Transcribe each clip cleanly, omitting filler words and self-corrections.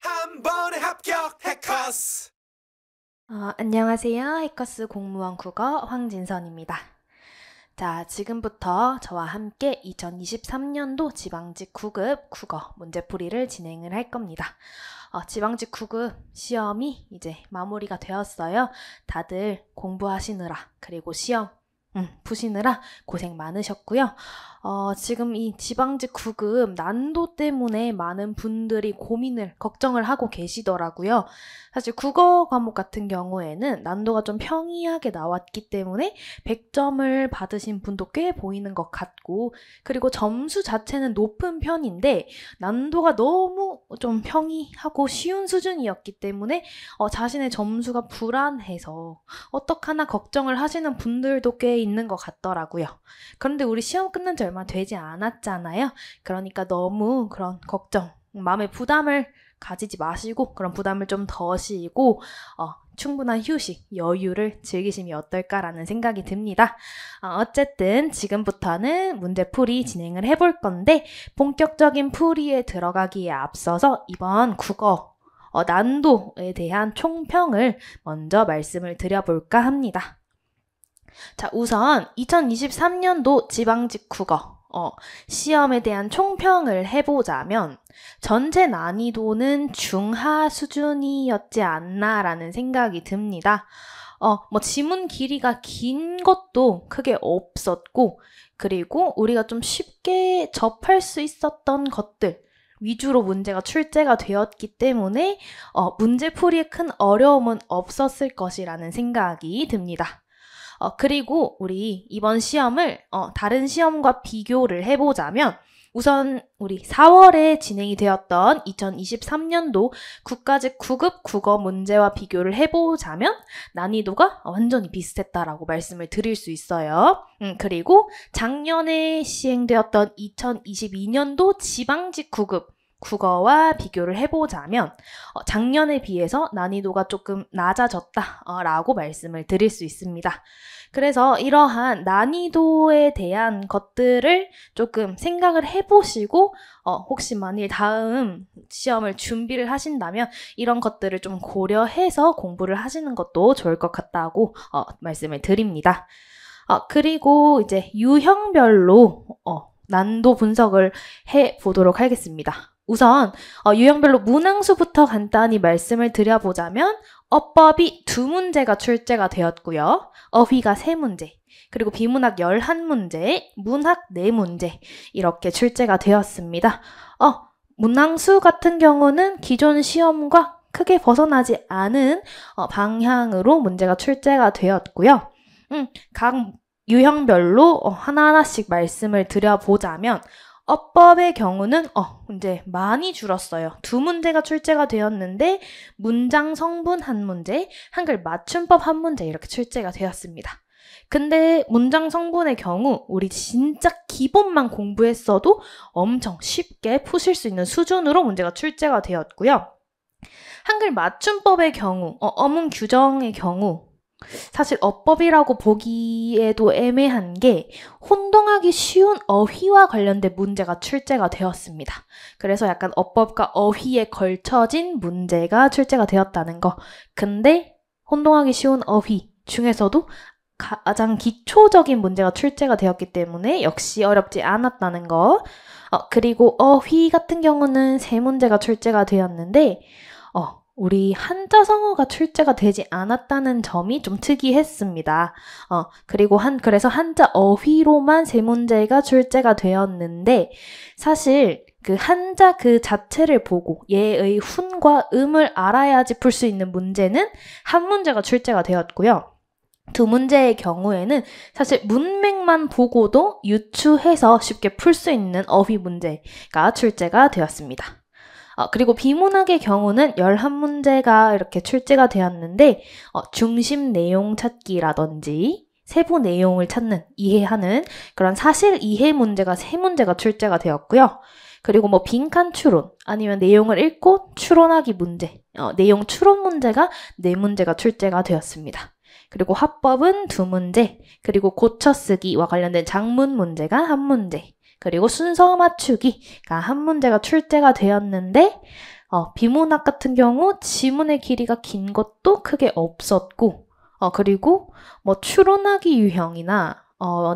한 번에 합격 해커스. 안녕하세요. 해커스 공무원 국어 황진선입니다. 자, 지금부터 저와 함께 2023년도 지방직 9급 국어 문제풀이를 진행을 할 겁니다. 지방직 9급 시험이 이제 마무리가 되었어요. 다들 공부하시느라 그리고 시험 푸시느라 고생 많으셨고요. 지금 이 지방직 9급 난도 때문에 많은 분들이 걱정을 하고 계시더라고요. 사실 국어 과목 같은 경우에는 난도가 좀 평이하게 나왔기 때문에 100점을 받으신 분도 꽤 보이는 것 같고, 그리고 점수 자체는 높은 편인데 난도가 너무 좀 평이하고 쉬운 수준이었기 때문에 자신의 점수가 불안해서 어떡하나 걱정을 하시는 분들도 꽤 있는 것 같더라고요. 그런데 우리 시험 끝난 지 얼마 되지 않았잖아요. 그러니까 너무 그런 걱정, 마음의 부담을 가지지 마시고 그런 부담을 좀 덜으시고 충분한 휴식, 여유를 즐기시면 어떨까라는 생각이 듭니다. 어쨌든 지금부터는 문제풀이 진행을 해볼 건데, 본격적인 풀이에 들어가기에 앞서서 이번 국어 난도에 대한 총평을 먼저 말씀을 드려볼까 합니다. 자, 우선 2023년도 지방직 국어 시험에 대한 총평을 해보자면 전체 난이도는 중하 수준이었지 않나라는 생각이 듭니다. 지문 길이가 긴 것도 크게 없었고, 그리고 우리가 좀 쉽게 접할 수 있었던 것들 위주로 문제가 출제가 되었기 때문에 문제풀이에 큰 어려움은 없었을 것이라는 생각이 듭니다. 그리고 우리 이번 시험을 다른 시험과 비교를 해보자면, 우선 우리 4월에 진행이 되었던 2023년도 국가직 9급 국어 문제와 비교를 해보자면 난이도가 완전히 비슷했다라고 말씀을 드릴 수 있어요. 그리고 작년에 시행되었던 2022년도 지방직 9급 국어와 비교를 해보자면 작년에 비해서 난이도가 조금 낮아졌다라고 말씀을 드릴 수 있습니다. 그래서 이러한 난이도에 대한 것들을 조금 생각을 해보시고 혹시 만일 다음 시험을 준비를 하신다면 이런 것들을 좀 고려해서 공부를 하시는 것도 좋을 것 같다고 말씀을 드립니다. 그리고 이제 유형별로 난도 분석을 해보도록 하겠습니다. 우선 유형별로 문항수부터 간단히 말씀을 드려보자면 어법이 2문제가 출제가 되었고요. 어휘가 3문제, 그리고 비문학 11문제, 문학 4문제 이렇게 출제가 되었습니다. 문항수 같은 경우는 기존 시험과 크게 벗어나지 않은 방향으로 문제가 출제가 되었고요. 각 유형별로 하나하나씩 말씀을 드려보자면 어법의 경우는 이제 많이 줄었어요. 2문제가 출제가 되었는데 문장 성분 1문제, 한글 맞춤법 1문제 이렇게 출제가 되었습니다. 근데 문장 성분의 경우 우리 진짜 기본만 공부했어도 엄청 쉽게 푸실 수 있는 수준으로 문제가 출제가 되었고요. 한글 맞춤법의 경우, 어문 규정의 경우 사실 어법이라고 보기에도 애매한 게 혼동하기 쉬운 어휘와 관련된 문제가 출제가 되었습니다. 그래서 약간 어법과 어휘에 걸쳐진 문제가 출제가 되었다는 거. 근데 혼동하기 쉬운 어휘 중에서도 가장 기초적인 문제가 출제가 되었기 때문에 역시 어렵지 않았다는 거. 그리고 어휘 같은 경우는 3문제가 출제가 되었는데 우리 한자성어가 출제가 되지 않았다는 점이 좀 특이했습니다. 그리고 그래서 한자 어휘로만 3문제가 출제가 되었는데, 사실 그 한자 그 자체를 보고 얘의 훈과 음을 알아야지 풀 수 있는 문제는 1문제가 출제가 되었고요. 2문제의 경우에는 사실 문맥만 보고도 유추해서 쉽게 풀 수 있는 어휘 문제가 출제가 되었습니다. 그리고 비문학의 경우는 11문제가 이렇게 출제가 되었는데 중심 내용 찾기라든지 세부 내용을 이해하는 그런 사실 이해 문제가 3문제가 출제가 되었고요. 그리고 빈칸 추론 아니면 내용을 읽고 추론하기 문제, 내용 추론 문제가 4문제가 출제가 되었습니다. 그리고 화법은 2문제, 그리고 고쳐쓰기와 관련된 작문 문제가 1문제, 그리고 순서 맞추기가 1문제가 출제가 되었는데 비문학 같은 경우 지문의 길이가 긴 것도 크게 없었고, 그리고 뭐 추론하기 유형이나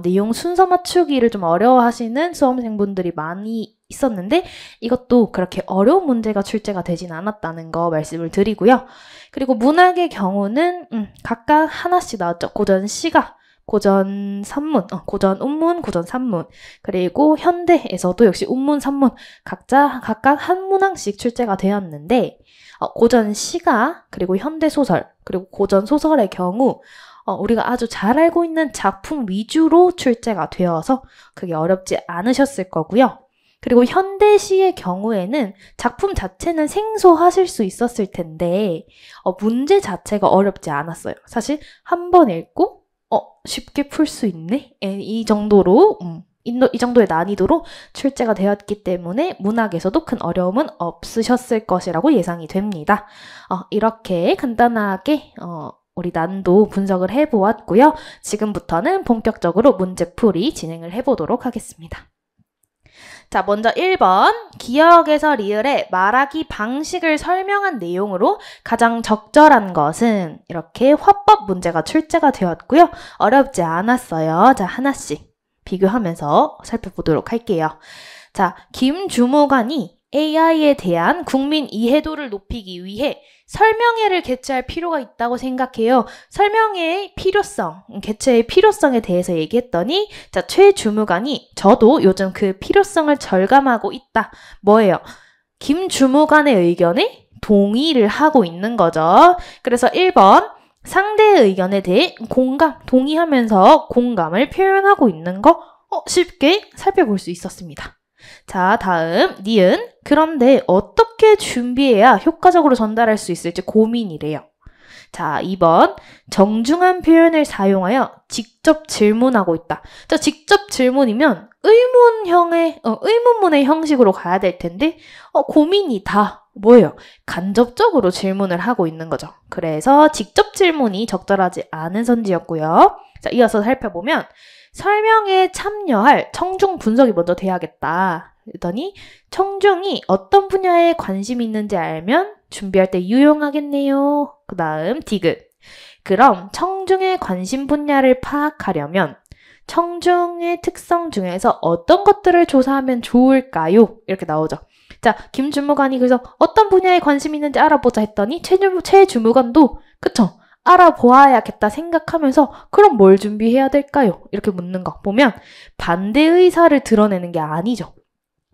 내용 순서 맞추기를 좀 어려워하시는 수험생분들이 많이 있었는데 이것도 그렇게 어려운 문제가 출제가 되진 않았다는 거 말씀을 드리고요. 그리고 문학의 경우는 각각 하나씩 나왔죠. 고전 시가, 고전 산문, 고전 운문, 고전 산문, 그리고 현대에서도 역시 운문, 산문 각각 한 문항씩 출제가 되었는데 고전 시가, 그리고 현대 소설, 그리고 고전 소설의 경우 우리가 아주 잘 알고 있는 작품 위주로 출제가 되어서 그게 어렵지 않으셨을 거고요. 그리고 현대시의 경우에는 작품 자체는 생소하실 수 있었을 텐데 문제 자체가 어렵지 않았어요. 사실 한 번 읽고 쉽게 풀 수 있네? 이 정도로 이 정도의 난이도로 출제가 되었기 때문에 문학에서도 큰 어려움은 없으셨을 것이라고 예상이 됩니다. 이렇게 간단하게 우리 난도 분석을 해보았고요. 지금부터는 본격적으로 문제풀이 진행을 해보도록 하겠습니다. 자, 먼저 1번 기억에서 리을의 말하기 방식을 설명한 내용으로 가장 적절한 것은 이렇게 화법 문제가 출제가 되었고요. 어렵지 않았어요. 자, 하나씩 비교하면서 살펴보도록 할게요. 자, 김주무관이 AI에 대한 국민 이해도를 높이기 위해 설명회를 개최할 필요가 있다고 생각해요. 설명회의 필요성, 개최의 필요성에 대해서 얘기했더니 자, 최 주무관이 저도 요즘 그 필요성을 절감하고 있다. 뭐예요? 김 주무관의 의견에 동의를 하고 있는 거죠. 그래서 1번 상대의 의견에 대해 공감, 동의하면서 공감을 표현하고 있는 거 쉽게 살펴볼 수 있었습니다. 자, 다음 니은. 그런데 어떻게 준비해야 효과적으로 전달할 수 있을지 고민이래요. 자, 2번 정중한 표현을 사용하여 직접 질문하고 있다. 자, 직접 질문이면 의문문의 형식으로 가야 될 텐데 고민이 다 뭐예요? 간접적으로 질문을 하고 있는 거죠. 그래서 직접 질문이 적절하지 않은 선지였고요. 자, 이어서 살펴보면 설명에 참여할 청중 분석이 먼저 돼야겠다. 그랬더니 청중이 어떤 분야에 관심이 있는지 알면 준비할 때 유용하겠네요. 그 다음 디귿. 그럼 청중의 관심 분야를 파악하려면 청중의 특성 중에서 어떤 것들을 조사하면 좋을까요? 이렇게 나오죠. 자, 김 주무관이 그래서 어떤 분야에 관심이 있는지 알아보자 했더니 최 주무관도 그쵸? 알아보아야겠다 생각하면서 그럼 뭘 준비해야 될까요? 이렇게 묻는 거 보면 반대 의사를 드러내는 게 아니죠.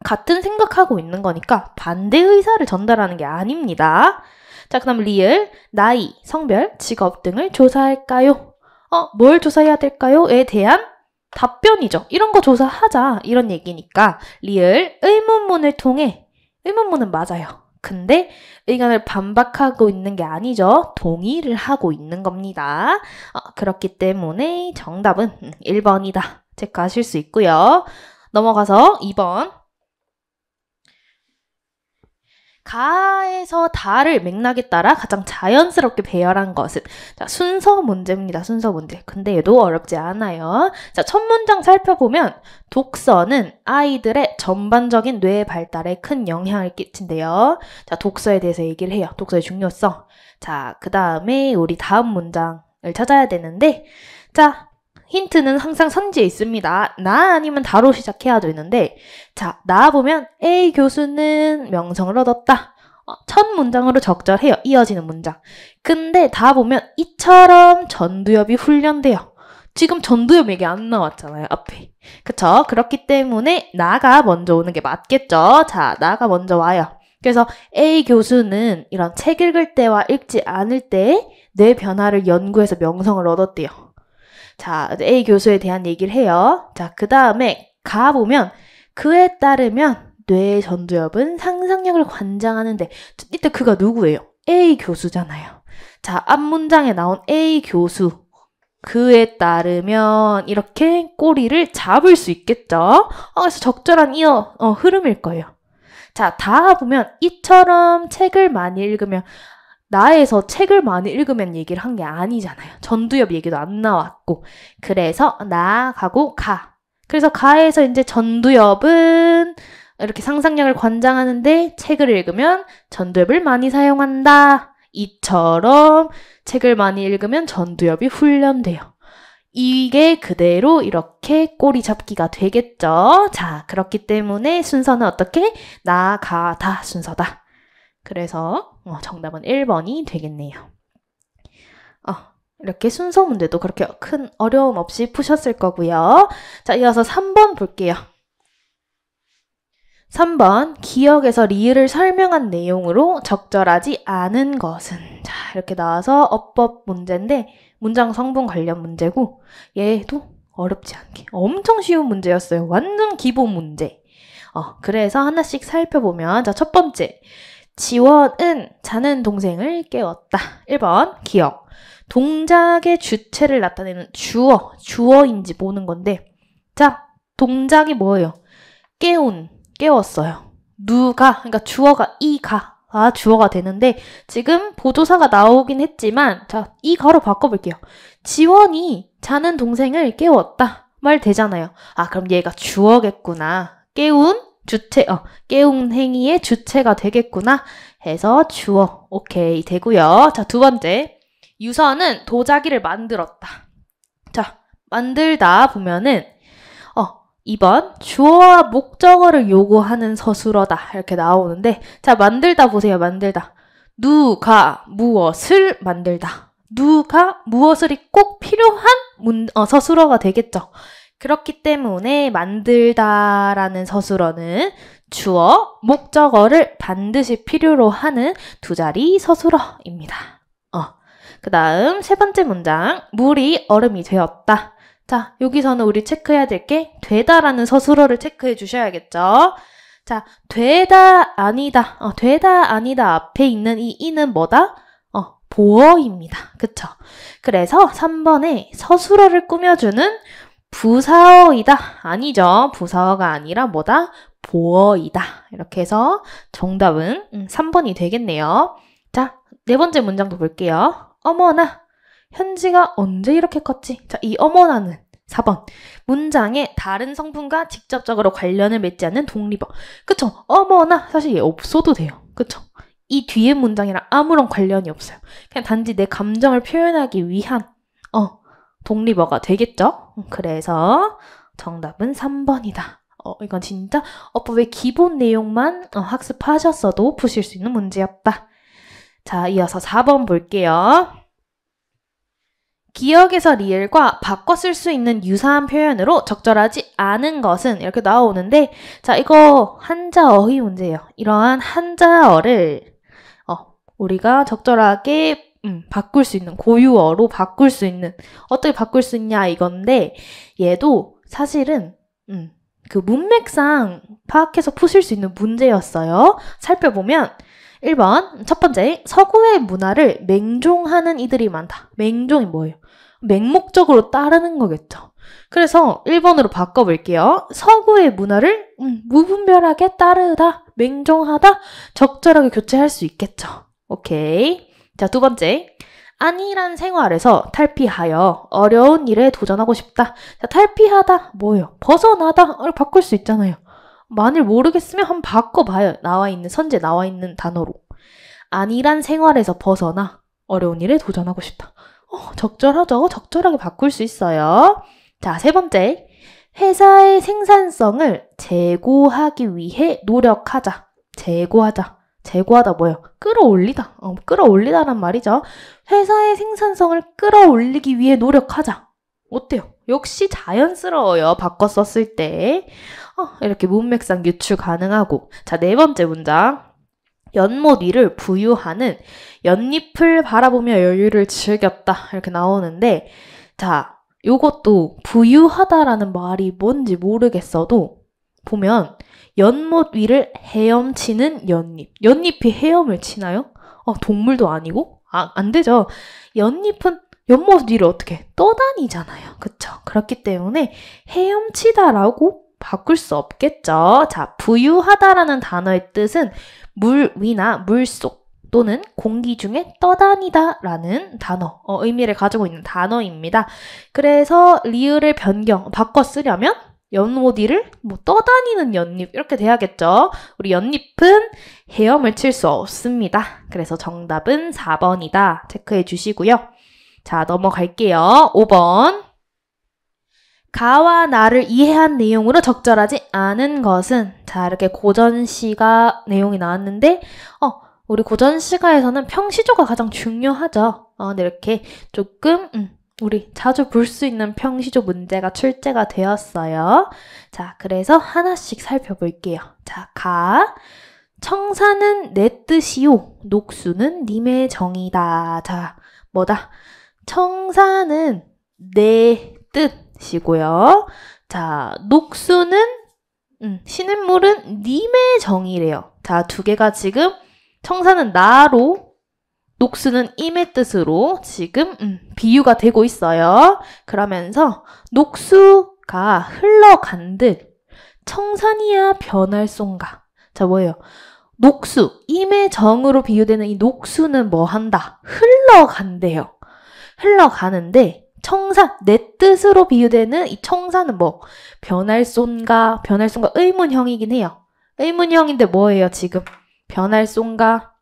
같은 생각하고 있는 거니까 반대 의사를 전달하는 게 아닙니다. 자, 그 다음 리을, 나이, 성별, 직업 등을 조사할까요? 뭘 조사해야 될까요?에 대한 답변이죠. 이런 거 조사하자 이런 얘기니까 리을, 의문문을 통해 의문문은 맞아요. 근데 의견을 반박하고 있는 게 아니죠. 동의를 하고 있는 겁니다. 그렇기 때문에 정답은 1번이다. 체크하실 수 있고요. 넘어가서 2번. 가에서 다를 맥락에 따라 가장 자연스럽게 배열한 것은 자, 순서 문제입니다. 순서 문제. 근데 얘도 어렵지 않아요. 자, 첫 문장 살펴보면 독서는 아이들의 전반적인 뇌 발달에 큰 영향을 끼친대요. 자, 독서에 대해서 얘기를 해요. 독서의 중요성. 자, 그 다음에 우리 다음 문장을 찾아야 되는데 자, 힌트는 항상 선지에 있습니다. 나 아니면 다로 시작해야 되는데 자, 나 보면 A 교수는 명성을 얻었다. 첫 문장으로 적절해요. 이어지는 문장. 근데 다 보면 이처럼 전두엽이 훈련돼요. 지금 전두엽 얘기 안 나왔잖아요. 앞에. 그쵸? 그렇기 때문에 나가 먼저 오는 게 맞겠죠? 자, 나가 먼저 와요. 그래서 A 교수는 이런 책 읽을 때와 읽지 않을 때 뇌 변화를 연구해서 명성을 얻었대요. 자, A 교수에 대한 얘기를 해요. 자, 그 다음에 가보면 그에 따르면 뇌의 전두엽은 상상력을 관장하는데 이때 그가 누구예요? A 교수잖아요. 자, 앞 문장에 나온 A 교수. 그에 따르면 이렇게 꼬리를 잡을 수 있겠죠? 그래서 적절한 흐름일 거예요. 자, 다 보면 이처럼 책을 많이 읽으면 나에서 책을 많이 읽으면 얘기를 한 게 아니잖아요. 전두엽 얘기도 안 나왔고. 그래서 나가고 가. 그래서 가에서 이제 전두엽은 이렇게 상상력을 관장하는데 책을 읽으면 전두엽을 많이 사용한다. 이처럼 책을 많이 읽으면 전두엽이 훈련돼요. 이게 그대로 이렇게 꼬리 잡기가 되겠죠. 자, 그렇기 때문에 순서는 어떻게? 나, 가, 다 순서다. 그래서 정답은 1번이 되겠네요. 이렇게 순서 문제도 그렇게 큰 어려움 없이 푸셨을 거고요. 자, 이어서 3번 볼게요. 3번, 기억에서 리을을 설명한 내용으로 적절하지 않은 것은. 자, 이렇게 나와서 어법 문제인데 문장 성분 관련 문제고 얘도 어렵지 않게 엄청 쉬운 문제였어요. 완전 기본 문제. 그래서 하나씩 살펴보면 자, 첫 번째, 지원은 자는 동생을 깨웠다. 1번, 기억. 동작의 주체를 나타내는 주어인지 보는 건데 자, 동작이 뭐예요? 깨웠어요. 누가, 그러니까 주어가 이가가 주어가 되는데 지금 보조사가 나오긴 했지만 자, 이가로 바꿔볼게요. 지원이 자는 동생을 깨웠다. 말 되잖아요. 그럼 얘가 주어겠구나. 깨운 행위의 주체가 되겠구나 해서 주어. 오케이, 되고요. 자, 두 번째. 유서는 도자기를 만들었다. 자, 만들다 보면은 2번 주어와 목적어를 요구하는 서술어다 이렇게 나오는데 자, 만들다 보세요. 만들다. 누가 무엇을 만들다. 누가 무엇을이 꼭 필요한 서술어가 되겠죠. 그렇기 때문에 만들다라는 서술어는 주어, 목적어를 반드시 필요로 하는 두 자리 서술어입니다. 그 다음 세 번째 문장, 물이 얼음이 되었다. 자, 여기서는 우리 체크해야 될 게 되다라는 서술어를 체크해 주셔야겠죠. 자, 되다, 아니다. 되다, 아니다 앞에 있는 이 이는 뭐다? 보어입니다. 그쵸? 그래서 3번에 서술어를 꾸며주는 부사어이다. 아니죠. 부사어가 아니라 뭐다? 보어이다. 이렇게 해서 정답은 3번이 되겠네요. 자, 네 번째 문장도 볼게요. 어머나, 현지가 언제 이렇게 컸지? 자, 이 어머나는 4번. 문장에 다른 성분과 직접적으로 관련을 맺지 않는 독립어. 그쵸? 어머나, 사실 얘 없어도 돼요. 그쵸? 이 뒤에 문장이랑 아무런 관련이 없어요. 그냥 단지 내 감정을 표현하기 위한 독립어가 되겠죠? 그래서 정답은 3번이다. 이건 진짜 어법의 기본 내용만 학습하셨어도 푸실 수 있는 문제였다. 자, 이어서 4번 볼게요. 기억에서 리을과 바꿔 쓸 수 있는 유사한 표현으로 적절하지 않은 것은 이렇게 나오는데 자, 이거 한자어휘 문제예요. 이러한 한자어를 우리가 적절하게 바꿀 수 있는 고유어로 바꿀 수 있는 어떻게 바꿀 수 있냐 이건데 얘도 사실은 그 문맥상 파악해서 푸실 수 있는 문제였어요. 살펴보면 1번 첫 번째 서구의 문화를 맹종하는 이들이 많다. 맹종이 뭐예요? 맹목적으로 따르는 거겠죠. 그래서 1번으로 바꿔볼게요. 서구의 문화를 무분별하게 따르다, 맹종하다, 적절하게 교체할 수 있겠죠. 오케이. 자, 두 번째. 안일한 생활에서 탈피하여 어려운 일에 도전하고 싶다. 자, 탈피하다 뭐예요? 벗어나다를 바꿀 수 있잖아요. 만일 모르겠으면 한번 바꿔봐요. 선제 나와 있는 단어로. 안일한 생활에서 벗어나 어려운 일에 도전하고 싶다. 적절하죠? 적절하게 바꿀 수 있어요. 자, 세 번째. 회사의 생산성을 제고하기 위해 노력하자. 제고하다 뭐예요? 끌어올리다. 끌어올리다란 말이죠. 회사의 생산성을 끌어올리기 위해 노력하자. 어때요? 역시 자연스러워요. 바꿔 썼을 때. 이렇게 문맥상 유추 가능하고. 자, 네 번째 문장. 연못 위를 부유하는 연잎을 바라보며 여유를 즐겼다. 이렇게 나오는데 자, 요것도 부유하다라는 말이 뭔지 모르겠어도 보면 연못 위를 헤엄치는 연잎. 연잎이 헤엄을 치나요? 동물도 아니고? 안 되죠. 연잎은 연못 위를 어떻게 떠다니잖아요. 그쵸? 그렇기 때문에 헤엄치다라고 바꿀 수 없겠죠. 자, 부유하다라는 단어의 뜻은 물 위나 물속 또는 공기 중에 떠다니다라는 단어, 의미를 가지고 있는 단어입니다. 그래서 리을을 바꿔 쓰려면 연못이를 뭐 떠다니는 연잎 이렇게 돼야겠죠. 우리 연잎은 헤엄을 칠 수 없습니다. 그래서 정답은 4번이다. 체크해 주시고요. 자, 넘어갈게요. 5번. 가와 나를 이해한 내용으로 적절하지 않은 것은, 자, 이렇게 고전시가 내용이 나왔는데 우리 고전시가에서는 평시조가 가장 중요하죠. 근데 이렇게 조금 우리 자주 볼 수 있는 평시조 문제가 출제가 되었어요. 자, 그래서 하나씩 살펴볼게요. 자, 가. 청사는 내 뜻이요. 녹수는 님의 정이다. 자, 뭐다? 청사는 내 뜻이고요. 자, 녹수는 시냇물은 님의 정이래요. 자, 두 개가 지금 청사는 나로, 녹수는 임의 뜻으로 지금 비유가 되고 있어요. 그러면서 녹수가 흘러간들 청산이야 변할쏜가. 자, 뭐예요? 녹수, 임의 정으로 비유되는 이 녹수는 뭐 한다? 흘러간대요. 흘러가는데 청산, 내 뜻으로 비유되는 이 청산은 뭐 변할쏜가? 변할쏜가 의문형이긴 해요. 의문형인데 뭐예요 지금? 변할쏜가?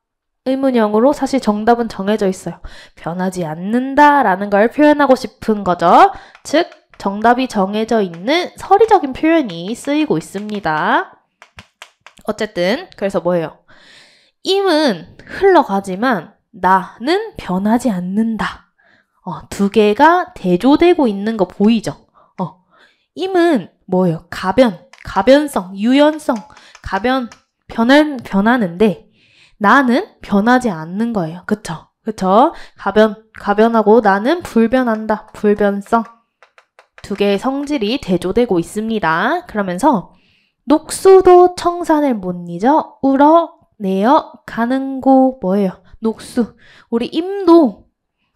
의문형으로 사실 정답은 정해져 있어요. 변하지 않는다라는 걸 표현하고 싶은 거죠. 즉 정답이 정해져 있는 서리적인 표현이 쓰이고 있습니다. 어쨌든 그래서 뭐예요? 임은 흘러가지만 나는 변하지 않는다. 두 개가 대조되고 있는 거 보이죠? 임은 뭐예요? 가변성, 유연성, 변하는데 나는 변하지 않는 거예요. 그쵸? 가변하고 나는 불변한다. 불변성. 두 개의 성질이 대조되고 있습니다. 그러면서 녹수도 청산을 못 잊어 울어내어 가는고 뭐예요? 녹수. 우리 임도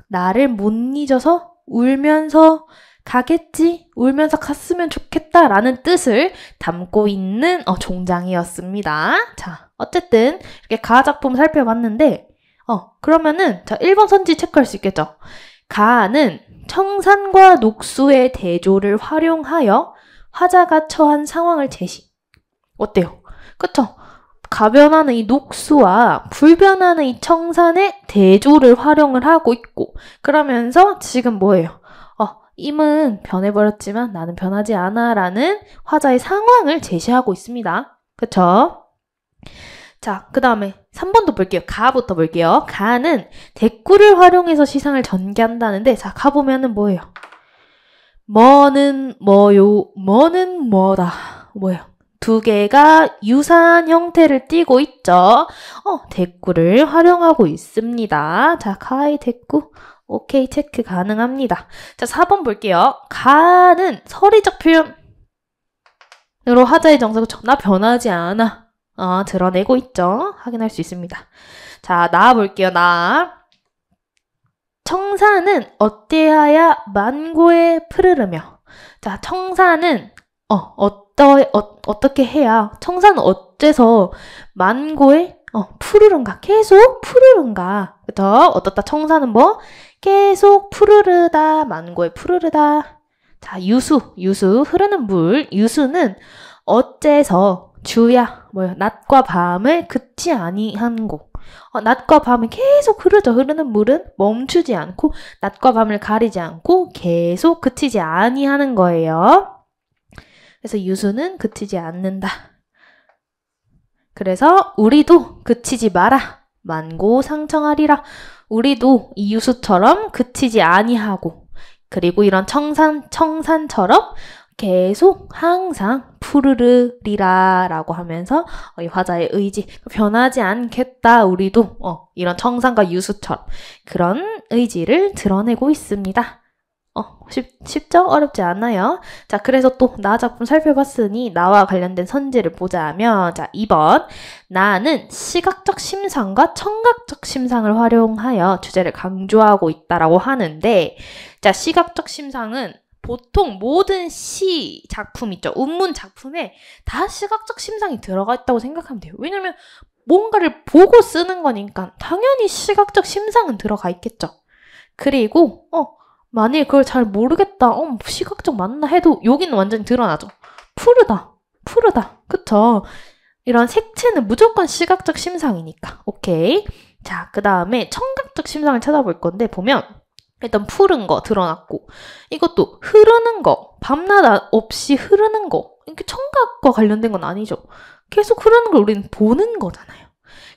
나를 못 잊어서 울면서 가겠지? 울면서 갔으면 좋겠다라는 뜻을 담고 있는 종장이었습니다. 자, 어쨌든 이렇게 가작품 살펴봤는데 그러면은 자 1번 선지 체크할 수 있겠죠? 가는 청산과 녹수의 대조를 활용하여 화자가 처한 상황을 제시. 어때요? 그쵸? 가변하는 이 녹수와 불변하는 이 청산의 대조를 활용을 하고 있고 그러면서 지금 뭐예요? 임은 변해버렸지만 나는 변하지 않아 라는 화자의 상황을 제시하고 있습니다. 그쵸? 자, 그 다음에 3번도 볼게요. 가부터 볼게요. 가는 대꾸를 활용해서 시상을 전개한다는데 자, 가보면은 뭐예요? 뭐는 뭐요, 뭐는 뭐다. 뭐예요? 두 개가 유사한 형태를 띠고 있죠. 대꾸를 활용하고 있습니다. 자, 가의 대꾸. 오케이, 체크 가능합니다. 자, 4번 볼게요. 가는 서리적 표현으로 화자의 정석을 나 변하지 않아. 드러내고 있죠. 확인할 수 있습니다. 자, 나 볼게요. 나. 청사는 어때하야 만고에 푸르르며. 자, 청사는 어떻게 해야 청사는 어째서 만고에 푸르른가? 계속 푸르른가? 그쵸? 어떻다 청사는 뭐? 계속 푸르르다, 만고에 푸르르다. 자, 유수, 흐르는 물. 유수는 어째서 주야, 뭐야, 낮과 밤을 그치 아니한고. 낮과 밤을 계속 흐르죠. 흐르는 물은 멈추지 않고, 낮과 밤을 가리지 않고, 계속 그치지 아니하는 거예요. 그래서 유수는 그치지 않는다. 그래서 우리도 그치지 마라. 만고상청하리라. 우리도 이 유수처럼 그치지 아니하고 그리고 이런 청산처럼 계속 항상 푸르르리라 라고 하면서 이 화자의 의지 변하지 않겠다. 우리도 이런 청산과 유수처럼 그런 의지를 드러내고 있습니다. 쉽죠? 어렵지 않아요. 자, 그래서 또 나 작품 살펴봤으니 나와 관련된 선지를 보자면 자, 2번. 나는 시각적 심상과 청각적 심상을 활용하여 주제를 강조하고 있다라고 하는데 자, 시각적 심상은 보통 모든 시 작품 있죠. 운문 작품에 다 시각적 심상이 들어가 있다고 생각하면 돼요. 왜냐면 뭔가를 보고 쓰는 거니까 당연히 시각적 심상은 들어가 있겠죠. 그리고 만일 그걸 잘 모르겠다. 시각적 맞나 해도 여기는 완전히 드러나죠. 푸르다. 그쵸? 이런 색채는 무조건 시각적 심상이니까. 오케이. 자, 그 다음에 청각적 심상을 찾아볼 건데 보면 일단 푸른 거 드러났고 이것도 흐르는 거, 밤낮 없이 흐르는 거 이게 청각과 관련된 건 아니죠. 계속 흐르는 걸 우리는 보는 거잖아요.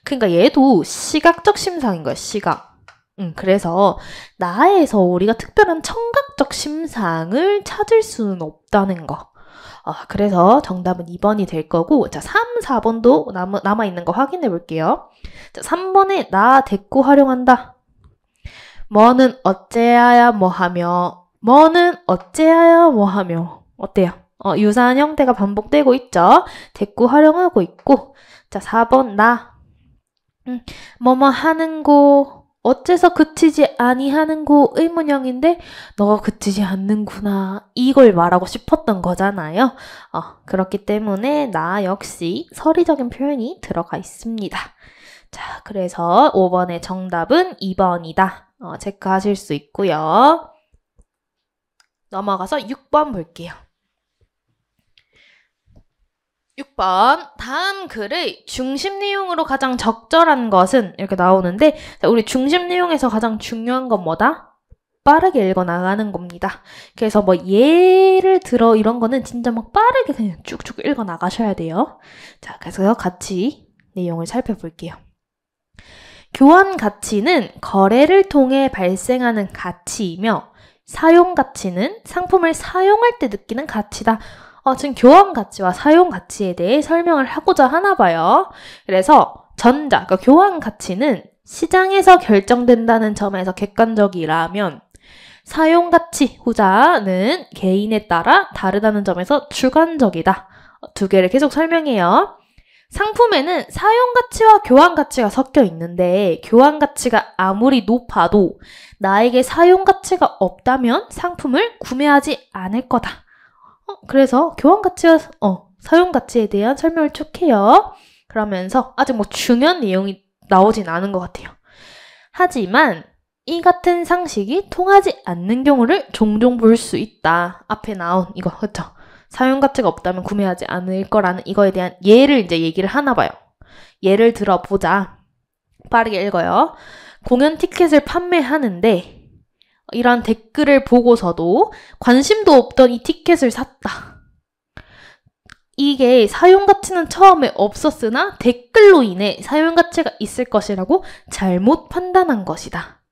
그러니까 얘도 시각적 심상인 거야, 시각. 그래서 나에서 우리가 특별한 청각적 심상을 찾을 수는 없다는 거. 그래서 정답은 2번이 될 거고, 자, 3, 4번도 남아있는 거 확인해 볼게요. 자, 3번에 나 대꾸 활용한다. 뭐는 어째야 뭐하며, 어때요? 유사한 형태가 반복되고 있죠? 대꾸 활용하고 있고, 자, 4번 나. 뭐뭐 하는고, 어째서 그치지 아니하는고 의문형인데 너가 그치지 않는구나. 이걸 말하고 싶었던 거잖아요. 그렇기 때문에 나 역시 서리적인 표현이 들어가 있습니다. 자, 그래서 5번의 정답은 2번이다. 체크하실 수 있고요. 넘어가서 6번 볼게요. 6번 다음 글의 중심 내용으로 가장 적절한 것은 이렇게 나오는데 자, 우리 중심 내용에서 가장 중요한 건 뭐다? 빠르게 읽어 나가는 겁니다. 그래서 뭐 예를 들어 이런 거는 진짜 막 빠르게 그냥 쭉쭉 읽어 나가셔야 돼요. 자, 그래서 같이 내용을 살펴볼게요. 교환 가치는 거래를 통해 발생하는 가치이며 사용 가치는 상품을 사용할 때 느끼는 가치다. 지금 교환 가치와 사용 가치에 대해 설명을 하고자 하나 봐요. 그래서 그러니까 교환 가치는 시장에서 결정된다는 점에서 객관적이라면 사용 가치 후자는 개인에 따라 다르다는 점에서 주관적이다. 두 개를 계속 설명해요. 상품에는 사용 가치와 교환 가치가 섞여 있는데 교환 가치가 아무리 높아도 나에게 사용 가치가 없다면 상품을 구매하지 않을 거다. 그래서 교환 가치와 사용 가치에 대한 설명을 쭉 해요. 그러면서 아직 뭐 중요한 내용이 나오진 않은 것 같아요. 하지만 이 같은 상식이 통하지 않는 경우를 종종 볼 수 있다. 앞에 나온 이거 그렇죠? 사용 가치가 없다면 구매하지 않을 거라는 이거에 대한 예를 이제 얘기를 하나 봐요. 예를 들어보자. 빠르게 읽어요. 공연 티켓을 판매하는데 이런 댓글을 보고서도 관심도 없던 이 티켓을 샀다. 이게 사용가치는 처음에 없었으나 댓글로 인해 사용가치가 있을 것이라고 잘못 판단한 것이다.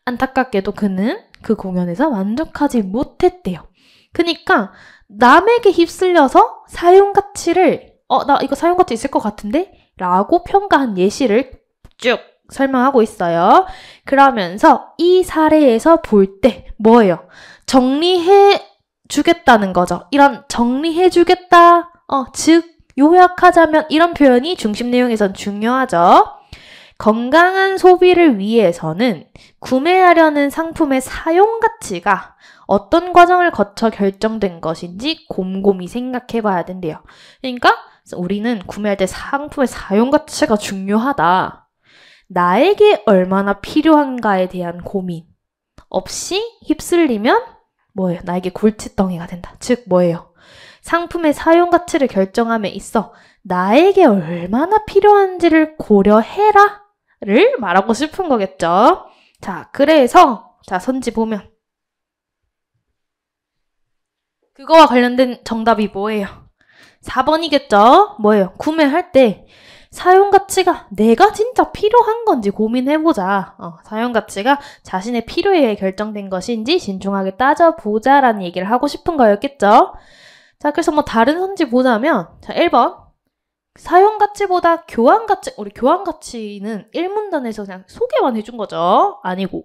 안타깝게도 그는 그 공연에서 만족하지 못했대요. 그러니까 남에게 휩쓸려서 사용가치를 나 이거 사용가치 있을 것 같은데? 라고 평가한 예시를 쭉 설명하고 있어요. 그러면서 이 사례에서 볼 때 뭐예요? 정리해 주겠다는 거죠. 이런 정리해 주겠다. 즉 요약하자면 이런 표현이 중심 내용에선 중요하죠. 건강한 소비를 위해서는 구매하려는 상품의 사용 가치가 어떤 과정을 거쳐 결정된 것인지 곰곰이 생각해 봐야 된대요. 그러니까 우리는 구매할 때 상품의 사용 가치가 중요하다. 나에게 얼마나 필요한가에 대한 고민 없이 휩쓸리면 뭐예요? 나에게 골칫덩이가 된다. 즉 뭐예요? 상품의 사용 가치를 결정함에 있어 나에게 얼마나 필요한지를 고려해라를 말하고 싶은 거겠죠. 자, 그래서 선지 보면 그거와 관련된 정답이 뭐예요? 4번이겠죠? 뭐예요? 구매할 때 사용가치가 내가 진짜 필요한 건지 고민해보자. 사용가치가 자신의 필요에 의해 결정된 것인지 신중하게 따져보자라는 얘기를 하고 싶은 거였겠죠? 자, 그래서 뭐 다른 선지 보자면 1번 사용가치보다 교환가치, 우리 교환가치는 1문단에서 그냥 소개만 해준 거죠? 아니고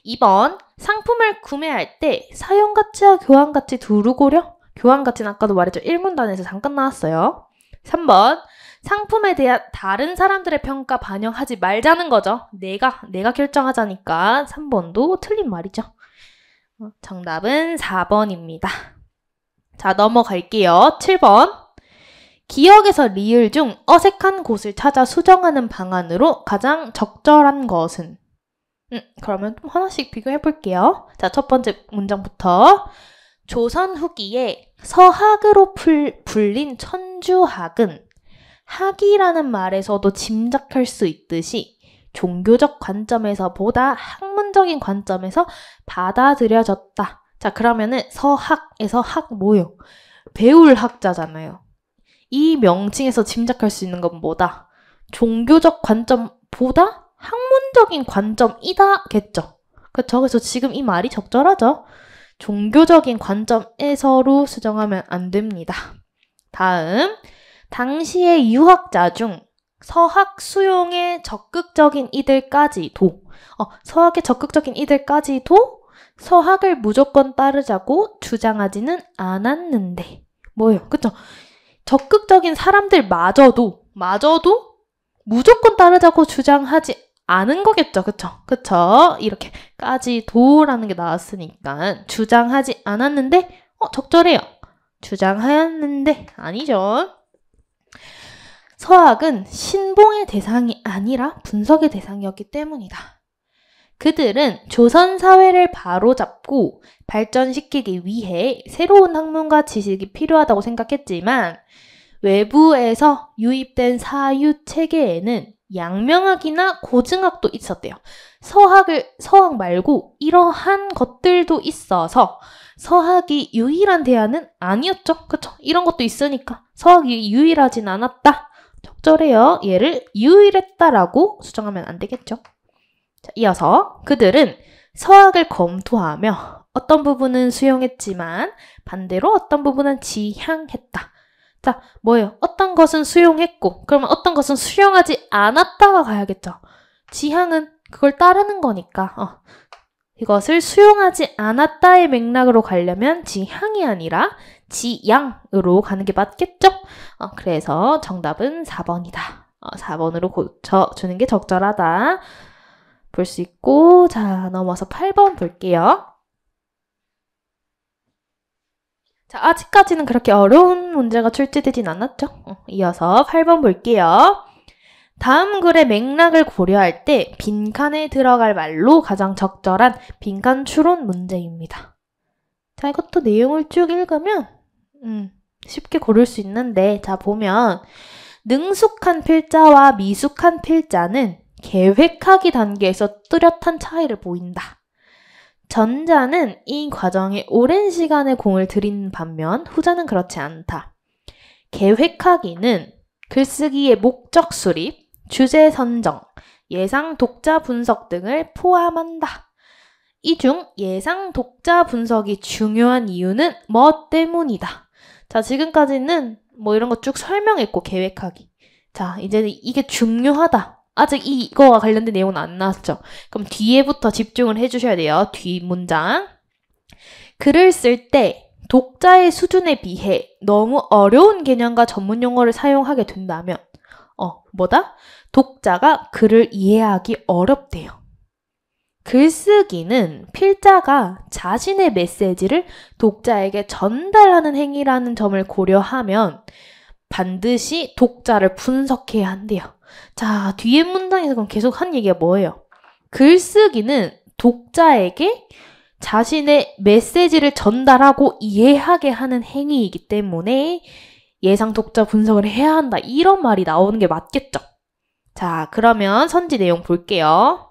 2번 상품을 구매할 때 사용가치와 교환가치 두루 고려? 교환가치는 아까도 말했죠. 1문단에서 잠깐 나왔어요. 3번 상품에 대한 다른 사람들의 평가 반영하지 말자는 거죠. 내가 결정하자니까 3번도 틀린 말이죠. 정답은 4번입니다. 자, 넘어갈게요. 7번. 기억에서 리을 중 어색한 곳을 찾아 수정하는 방안으로 가장 적절한 것은? 그러면 좀 하나씩 비교해 볼게요. 자, 첫 번째 문장부터. 조선 후기에 서학으로 불린 천주학은 학이라는 말에서도 짐작할 수 있듯이 종교적 관점에서 보다 학문적인 관점에서 받아들여졌다. 자, 그러면은 서학에서 학 뭐요? 배울 학자잖아요. 이 명칭에서 짐작할 수 있는 건 뭐다? 종교적 관점보다 학문적인 관점이다겠죠. 그쵸? 그래서 지금 이 말이 적절하죠. 종교적인 관점에서로 수정하면 안 됩니다. 다음, 당시의 유학자 중 서학 수용에 적극적인 이들까지도 서학에 적극적인 이들까지도 서학을 무조건 따르자고 주장하지는 않았는데 뭐예요? 그쵸? 적극적인 사람들마저도 무조건 따르자고 주장하지 않은 거겠죠. 그쵸? 이렇게 까지도라는 게 나왔으니까 주장하지 않았는데 적절해요. 주장하였는데 아니죠. 서학은 신봉의 대상이 아니라 분석의 대상이었기 때문이다. 그들은 조선 사회를 바로잡고 발전시키기 위해 새로운 학문과 지식이 필요하다고 생각했지만 외부에서 유입된 사유 체계에는 양명학이나 고증학도 있었대요. 서학 말고 이러한 것들도 있어서 서학이 유일한 대안은 아니었죠. 그쵸? 이런 것도 있으니까 서학이 유일하진 않았다. 적절해요. 얘를 유일했다라고 수정하면 안 되겠죠. 자, 이어서 그들은 서학을 검토하며 어떤 부분은 수용했지만 반대로 어떤 부분은 지향했다. 자, 뭐예요? 어떤 것은 수용했고 그러면 어떤 것은 수용하지 않았다가 가야겠죠. 지향은 그걸 따르는 거니까 이것을 수용하지 않았다의 맥락으로 가려면 지향이 아니라 지양으로 가는 게 맞겠죠? 그래서 정답은 4번이다. 4번으로 고쳐주는 게 적절하다. 볼 수 있고 자 넘어서 8번 볼게요. 자, 아직까지는 그렇게 어려운 문제가 출제되진 않았죠? 이어서 8번 볼게요. 다음 글의 맥락을 고려할 때 빈칸에 들어갈 말로 가장 적절한 빈칸 추론 문제입니다. 자, 이것도 내용을 쭉 읽으면 쉽게 고를 수 있는데 자, 보면 능숙한 필자와 미숙한 필자는 계획하기 단계에서 뚜렷한 차이를 보인다. 전자는 이 과정에 오랜 시간의 공을 들인 반면 후자는 그렇지 않다. 계획하기는 글쓰기의 목적 수립, 주제 선정, 예상 독자 분석 등을 포함한다. 이 중 예상 독자 분석이 중요한 이유는 뭐 때문이다. 자, 지금까지는 뭐 이런 거 쭉 설명했고 계획하기. 자, 이제는 이게 중요하다. 아직 이거와 관련된 내용은 안 나왔죠. 그럼 뒤에부터 집중을 해주셔야 돼요. 뒤 문장. 글을 쓸 때 독자의 수준에 비해 너무 어려운 개념과 전문 용어를 사용하게 된다면 독자가 글을 이해하기 어렵대요. 글쓰기는 필자가 자신의 메시지를 독자에게 전달하는 행위라는 점을 고려하면 반드시 독자를 분석해야 한대요. 자, 뒤에 문장에서 그럼 계속 한 얘기가 뭐예요? 글쓰기는 독자에게 자신의 메시지를 전달하고 이해하게 하는 행위이기 때문에 예상 독자 분석을 해야 한다. 이런 말이 나오는 게 맞겠죠? 자, 그러면 선지 내용 볼게요.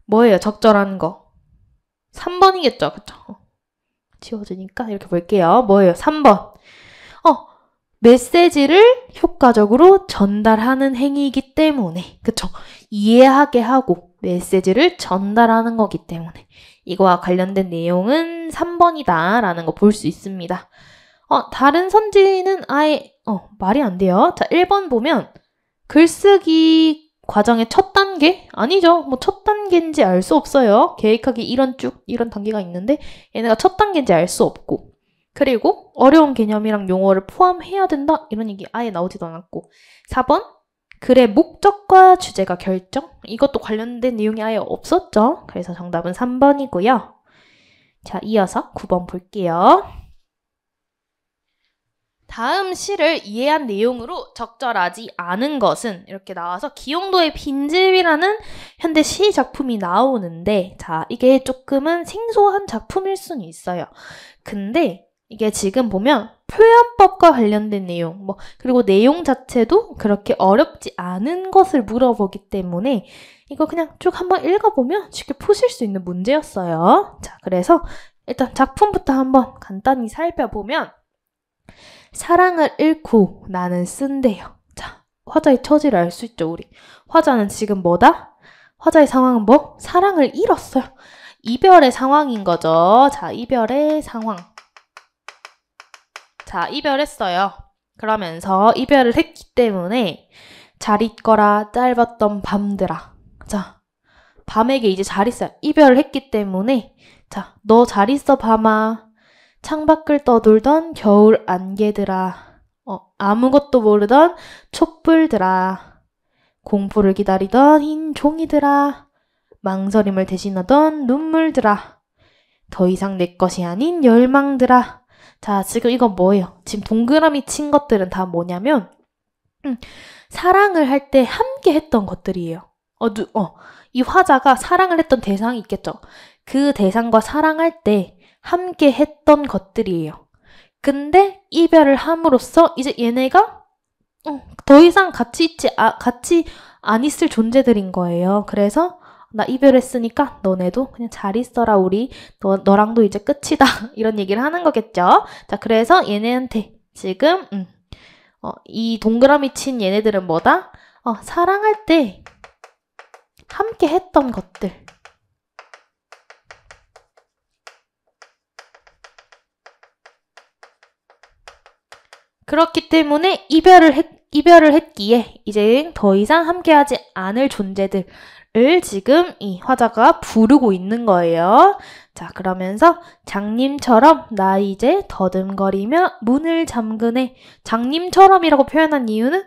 뭐예요? 적절한 거. 3번이겠죠? 그쵸? 지워지니까 이렇게 볼게요. 뭐예요? 3번. 메시지를 효과적으로 전달하는 행위이기 때문에 그쵸? 이해하게 하고 메시지를 전달하는 거기 때문에 이거와 관련된 내용은 3번이다 라는 거 볼 수 있습니다. 다른 선지는 아예 말이 안 돼요. 자, 1번 보면 글쓰기 과정의 첫 단계? 아니죠. 뭐 첫 단계인지 알 수 없어요. 계획하기 이런 단계가 있는데 얘네가 첫 단계인지 알 수 없고 그리고 어려운 개념이랑 용어를 포함해야 된다? 이런 얘기 아예 나오지도 않았고 4번 글의 목적과 주제가 결정? 이것도 관련된 내용이 아예 없었죠. 그래서 정답은 3번이고요. 자, 이어서 9번 볼게요. 다음 시를 이해한 내용으로 적절하지 않은 것은 이렇게 나와서 기용도의 빈집이라는 현대 시 작품이 나오는데 자, 이게 조금은 생소한 작품일 수는 있어요. 근데 이게 지금 보면 표현법과 관련된 내용, 그리고 내용 자체도 그렇게 어렵지 않은 것을 물어보기 때문에 이거 그냥 쭉 한번 읽어보면 쉽게 푸실 수 있는 문제였어요. 자, 그래서 일단 작품부터 한번 간단히 살펴보면 사랑을 잃고 나는 쓴대요. 자, 화자의 처지를 알 수 있죠, 우리. 화자는 지금 뭐다? 화자의 상황은 뭐? 사랑을 잃었어요. 이별의 상황인 거죠. 자, 이별의 상황. 자, 이별했어요. 그러면서 이별을 했기 때문에 잘 있거라 짧았던 밤들아. 자, 밤에게 이제 잘 있어요. 이별을 했기 때문에 자, 너 잘 있어 밤아. 창밖을 떠돌던 겨울 안개들아. 아무것도 모르던 촛불들아. 공포를 기다리던 흰 종이들아. 망설임을 대신하던 눈물들아. 더 이상 내 것이 아닌 열망들아. 자, 지금 이건 뭐예요? 지금 동그라미 친 것들은 다 뭐냐면 사랑을 할 때 함께 했던 것들이에요. 이 화자가 사랑을 했던 대상이 있겠죠. 그 대상과 사랑할 때 함께 했던 것들이에요. 근데 이별을 함으로써 이제 얘네가 더 이상 같이 안 있을 존재들인 거예요. 그래서 나 이별했으니까 너네도 그냥 잘 있어라 우리. 너랑도 이제 끝이다. 이런 얘기를 하는 거겠죠. 자, 그래서 얘네한테 지금 이 동그라미 친 얘네들은 뭐다? 사랑할 때 함께 했던 것들. 그렇기 때문에 이별을 했기에 이제 더 이상 함께하지 않을 존재들을 지금 이 화자가 부르고 있는 거예요. 자, 그러면서 장님처럼 나 이제 더듬거리며 문을 잠그네. 장님처럼이라고 표현한 이유는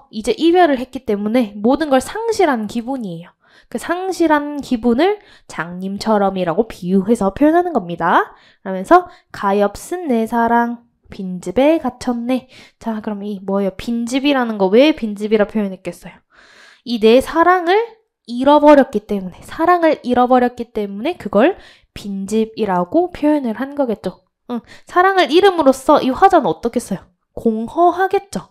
이제 이별을 했기 때문에 모든 걸 상실한 기분이에요. 그 상실한 기분을 장님처럼이라고 비유해서 표현하는 겁니다. 그러면서 가엾은 내 사랑 빈집에 갇혔네. 자, 그럼 이 뭐예요? 빈집이라는 거 왜 빈집이라 표현했겠어요? 이 내 사랑을 잃어버렸기 때문에 그걸 빈집이라고 표현을 한 거겠죠. 사랑을 잃음으로써 이 화자는 어떻겠어요? 공허하겠죠.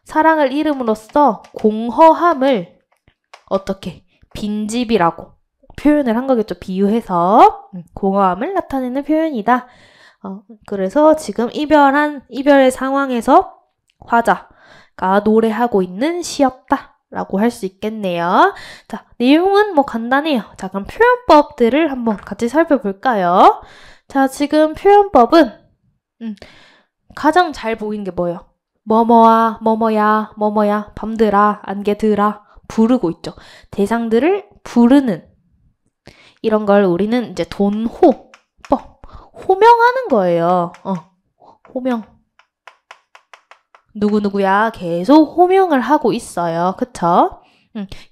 사랑을 잃음으로써 공허함을 어떻게? 빈집이라고 표현을 한 거겠죠. 비유해서 공허함을 나타내는 표현이다. 그래서 지금 이별의 상황에서 화자가 노래하고 있는 시였다 라고 할 수 있겠네요. 자, 내용은 뭐 간단해요. 자, 그럼 표현법들을 한번 같이 살펴볼까요? 자, 지금 표현법은 가장 잘 보이는 게 뭐예요? 뭐뭐야, 뭐뭐야, 밤들아, 안개들아 부르고 있죠. 대상들을 부르는 이런 걸 우리는 이제 호명하는 거예요. 호명. 누구누구야 계속 호명을 하고 있어요. 그쵸?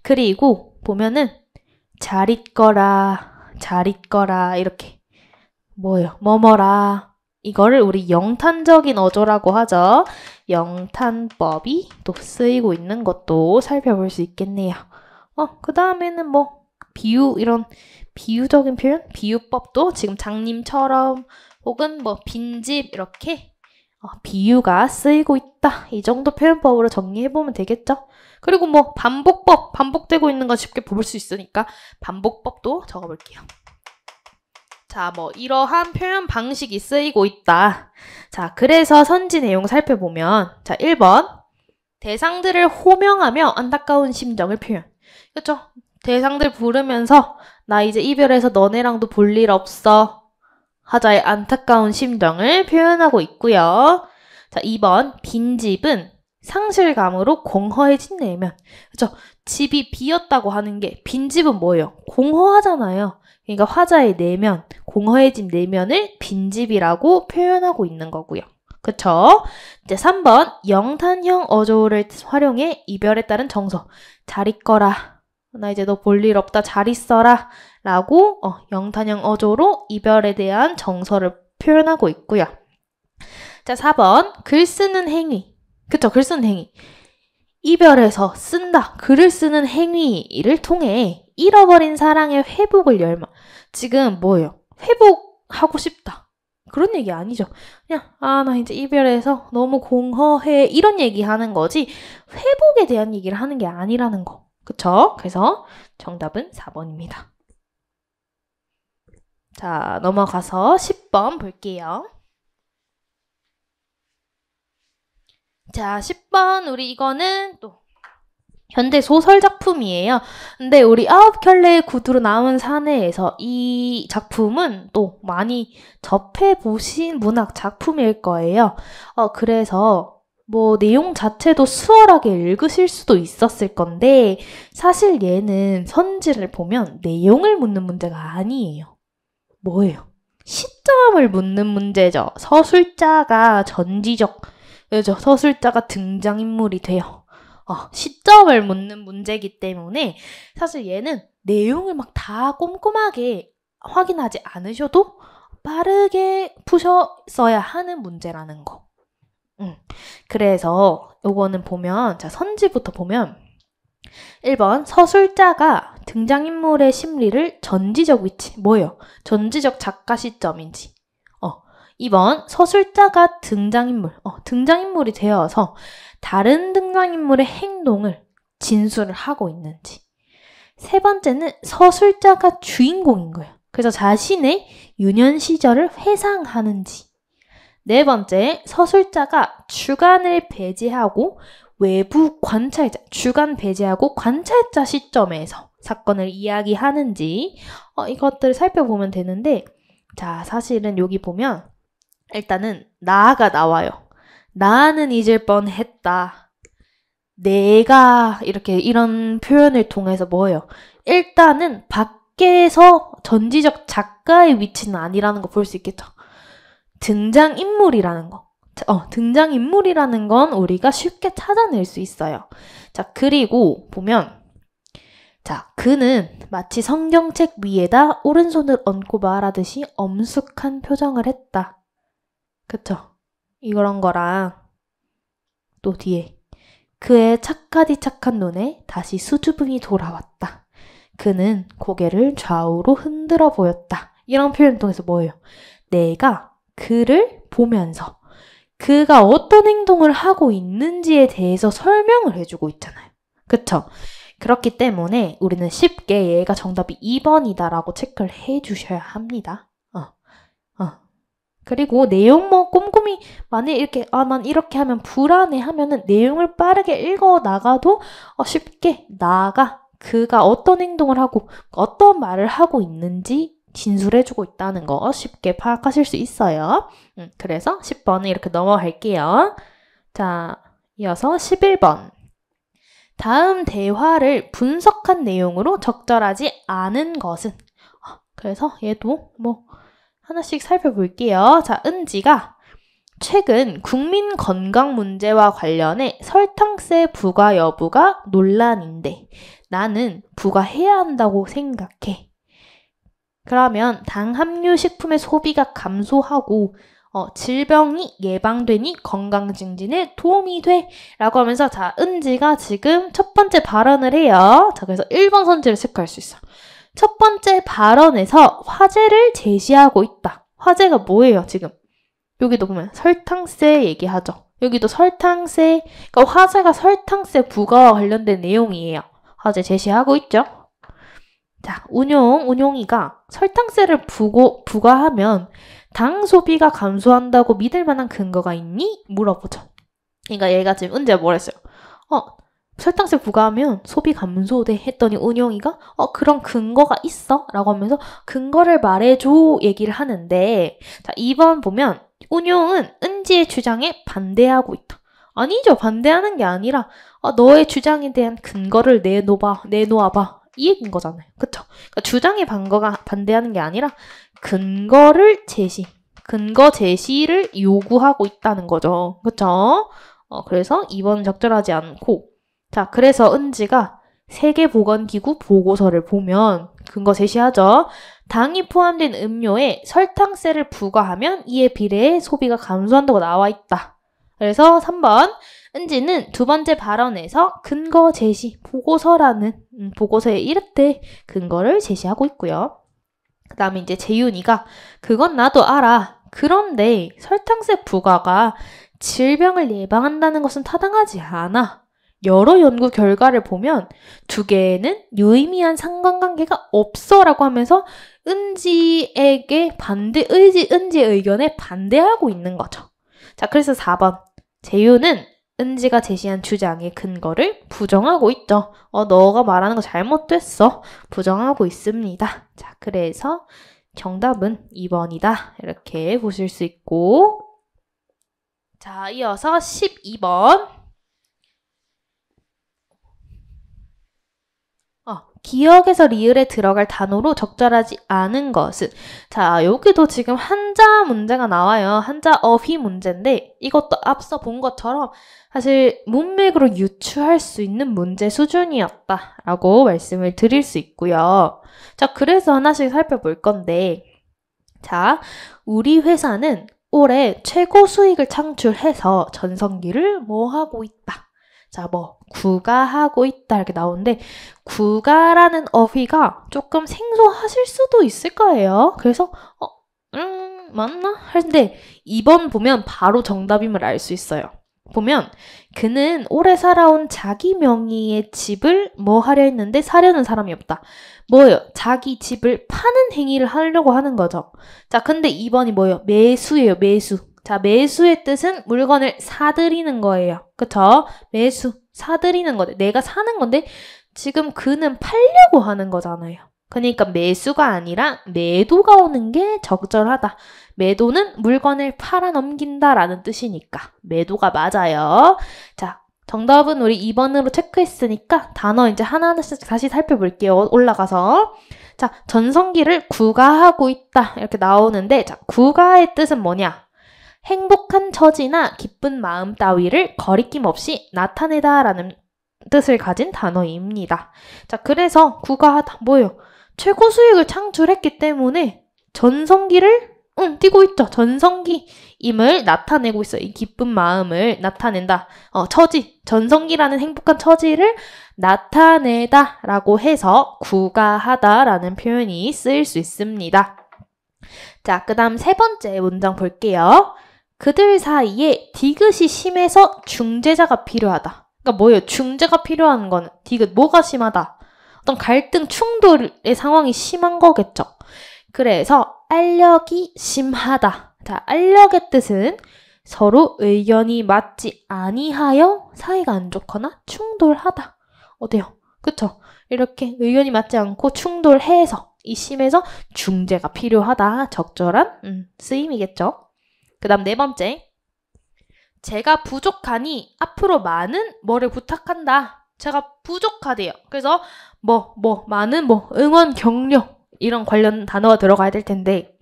그리고 보면은 잘 있거라 이렇게 뭐예요? 뭐뭐라 이거를 우리 영탄적인 어조라고 하죠. 영탄법이 또 쓰이고 있는 것도 살펴볼 수 있겠네요. 그 다음에는 뭐 이런 비유적인 표현? 비유법도 지금 장님처럼 혹은 뭐 빈집 이렇게 비유가 쓰이고 있다. 이 정도 표현법으로 정리해보면 되겠죠? 그리고 뭐 반복법, 반복되고 있는 건 쉽게 볼 수 있으니까 반복법도 적어볼게요. 자, 뭐 이러한 표현 방식이 쓰이고 있다. 자, 그래서 선지 내용 살펴보면 자, 1번 대상들을 호명하며 안타까운 심정을 표현. 그렇죠? 대상들 부르면서 나 이제 이별해서 너네랑도 볼 일 없어. 화자의 안타까운 심정을 표현하고 있고요. 자, 2번 빈집은 상실감으로 공허해진 내면. 그렇죠? 집이 비었다고 하는 게 빈집은 뭐예요? 공허하잖아요. 그러니까 화자의 내면, 공허해진 내면을 빈집이라고 표현하고 있는 거고요. 그쵸? 이제 3번 영탄형 어조를 활용해 이별에 따른 정서. 잘 있거라. 나 이제 너 볼 일 없다. 잘 있어라. 라고 영탄형 어조로 이별에 대한 정서를 표현하고 있고요. 자, 4번. 글 쓰는 행위. 그쵸, 글 쓰는 행위. 이별해서 쓴다. 글을 쓰는 행위를 통해 잃어버린 사랑의 회복을 열망. 지금 뭐예요? 회복하고 싶다. 그런 얘기 아니죠. 그냥 나 이제 이별해서 너무 공허해. 이런 얘기 하는 거지 회복에 대한 얘기를 하는 게 아니라는 거. 그쵸? 그래서 정답은 4번입니다. 자, 넘어가서 10번 볼게요. 자, 10번 우리 이거는 또 현대 소설 작품이에요. 근데 우리 9켤레의 구두로 나온 사내에서 이 작품은 또 많이 접해보신 문학 작품일 거예요. 그래서 뭐 내용 자체도 수월하게 읽으실 수도 있었을 건데 사실 얘는 선지를 보면 내용을 묻는 문제가 아니에요. 뭐예요? 시점을 묻는 문제죠. 서술자가 전지적, 그죠? 서술자가 등장인물이 돼요. 시점을 묻는 문제이기 때문에 사실 얘는 내용을 막 다 꼼꼼하게 확인하지 않으셔도 빠르게 푸셨어야 하는 문제라는 거. 그래서 요거는 보면, 자, 선지부터 보면 1번 서술자가 등장인물의 심리를 전지적 위치, 뭐예요? 전지적 작가 시점인지. 2번 서술자가 등장인물이 되어서 다른 등장인물의 행동을 진술을 하고 있는지. 세 번째는 서술자가 주인공인 거예요. 그래서 자신의 유년 시절을 회상하는지. 네 번째, 서술자가 주관을 배제하고 외부 관찰자, 주관 배제하고 관찰자 시점에서 사건을 이야기하는지 이것들을 살펴보면 되는데, 자, 사실은 여기 보면 일단은 나가 나와요. 나는 잊을 뻔했다. 내가 이렇게 이런 표현을 통해서 뭐예요? 일단은 밖에서 전지적 작가의 위치는 아니라는 거 볼 수 있겠죠. 등장인물이라는 거. 등장인물이라는 건 우리가 쉽게 찾아낼 수 있어요. 자, 그리고 보면 자, 그는 마치 성경책 위에다 오른손을 얹고 말하듯이 엄숙한 표정을 했다. 그쵸? 이런 거랑 또 뒤에 그의 착하디 착한 눈에 다시 수줍음이 돌아왔다. 그는 고개를 좌우로 흔들어 보였다. 이런 표현을 통해서 뭐예요? 내가 그를 보면서 그가 어떤 행동을 하고 있는지에 대해서 설명을 해주고 있잖아요. 그쵸? 그렇기 때문에 우리는 쉽게 얘가 정답이 2번이다라고 체크를 해주셔야 합니다. 그리고 내용 꼼꼼히 만약에 이렇게 난 이렇게 하면 불안해 하면은 내용을 빠르게 읽어 나가도 쉽게 그가 어떤 행동을 하고 어떤 말을 하고 있는지 진술해주고 있다는 거 쉽게 파악하실 수 있어요. 그래서 10번은 이렇게 넘어갈게요. 자, 이어서 11번. 다음 대화를 분석한 내용으로 적절하지 않은 것은? 그래서 얘도 하나씩 살펴볼게요. 자, 은지가 최근 국민 건강 문제와 관련해 설탕세 부과 여부가 논란인데 나는 부과해야 한다고 생각해. 그러면 당 함유 식품의 소비가 감소하고 질병이 예방되니 건강 증진에 도움이 돼 라고 하면서 자, 은지가 지금 첫 번째 발언을 해요. 자, 그래서 1번 선지를 체크할 수 있어. 첫 번째 발언에서 화제를 제시하고 있다. 화제가 뭐예요, 지금? 여기도 보면 설탕세 얘기하죠. 여기도 설탕세, 그러니까 화제가 설탕세 부과와 관련된 내용이에요. 화제 제시하고 있죠. 자, 운용이가 설탕세를 부과하면 당 소비가 감소한다고 믿을 만한 근거가 있니? 물어보죠. 그러니까 얘가 지금 은지가 뭘 했어요? 설탕세 부과하면 소비 감소돼 했더니 운용이가 그런 근거가 있어? 라고 하면서 근거를 말해줘 얘기를 하는데 자, 2번 보면 운용은 은지의 주장에 반대하고 있다. 아니죠. 반대하는 게 아니라 너의 주장에 대한 근거를 내놓아봐. 이 얘기인 거잖아요. 그쵸? 그러니까 주장의 반대하는 게 아니라 근거 제시를 요구하고 있다는 거죠. 그쵸? 그래서 2번은 적절하지 않고 자, 그래서 은지가 세계보건기구 보고서를 보면 근거 제시하죠. 당이 포함된 음료에 설탕세를 부과하면 이에 비례해 소비가 감소한다고 나와 있다. 그래서 3번 은지는 두 번째 발언에서 근거 제시 보고서라는 보고서에 이렇게 근거를 제시하고 있고요. 그 다음에 이제 재윤이가 그건 나도 알아. 그런데 설탕세 부과가 질병을 예방한다는 것은 타당하지 않아. 여러 연구 결과를 보면 두 개에는 유의미한 상관관계가 없어 라고 하면서 은지의 의견에 반대하고 있는 거죠. 자, 그래서 4번 재윤은 은지가 제시한 주장의 근거를 부정하고 있죠. 너가 말하는 거 잘못됐어. 부정하고 있습니다. 자, 그래서 정답은 2번이다. 이렇게 보실 수 있고, 자, 이어서 12번. 기억에서 리을에 들어갈 단어로 적절하지 않은 것은. 자, 여기도 지금 한자 문제가 나와요. 한자 어휘 문제인데 이것도 앞서 본 것처럼 사실 문맥으로 유추할 수 있는 문제 수준이었다라고 말씀을 드릴 수 있고요. 자, 그래서 하나씩 살펴볼 건데, 자, 우리 회사는 올해 최고 수익을 창출해서 전성기를 뭐 하고 있다. 자, 구가하고 있다 이렇게 나오는데 구가라는 어휘가 조금 생소하실 수도 있을 거예요. 그래서 맞나? 하는데 2번 보면 바로 정답임을 알 수 있어요. 보면 그는 오래 살아온 자기 명의의 집을 뭐 하려 했는데 사려는 사람이 없다. 뭐예요? 자기 집을 파는 행위를 하려고 하는 거죠. 자, 근데 2번이 뭐예요? 매수예요, 매수. 자, 매수의 뜻은 물건을 사들이는 거예요. 그쵸? 매수, 사들이는 건데, 내가 사는 건데, 지금 그는 팔려고 하는 거잖아요. 그러니까 매수가 아니라 매도가 오는 게 적절하다. 매도는 물건을 팔아 넘긴다라는 뜻이니까 매도가 맞아요. 자, 정답은 우리 2번으로 체크했으니까 단어 이제 하나하나씩 다시 살펴볼게요. 올라가서. 자, 전성기를 구가하고 있다. 이렇게 나오는데, 자, 구가의 뜻은 뭐냐? 행복한 처지나 기쁜 마음 따위를 거리낌 없이 나타내다라는 뜻을 가진 단어입니다. 자, 그래서 구가하다 뭐예요? 최고 수익을 창출했기 때문에 전성기를 띄고 있죠. 전성기임을 나타내고 있어요. 이 기쁜 마음을 나타낸다. 처지, 전성기라는 행복한 처지를 나타내다라고 해서 구가하다라는 표현이 쓰일 수 있습니다. 자, 그 다음 세 번째 문장 볼게요. 그들 사이에 디귿이 심해서 중재자가 필요하다. 그러니까 뭐예요? 중재가 필요한 건 디귿, 뭐가 심하다? 어떤 갈등, 충돌의 상황이 심한 거겠죠. 그래서 알력이 심하다. 자, 알력의 뜻은 서로 의견이 맞지 아니하여 사이가 안 좋거나 충돌하다. 어때요? 그쵸? 이렇게 의견이 맞지 않고 충돌해서 이 심해서 중재가 필요하다. 적절한 쓰임이겠죠. 그 다음 네 번째. 제가 부족하니 앞으로 많은 뭐를 부탁한다. 제가 부족하대요. 그래서 많은 응원, 격려 이런 관련 단어가 들어가야 될 텐데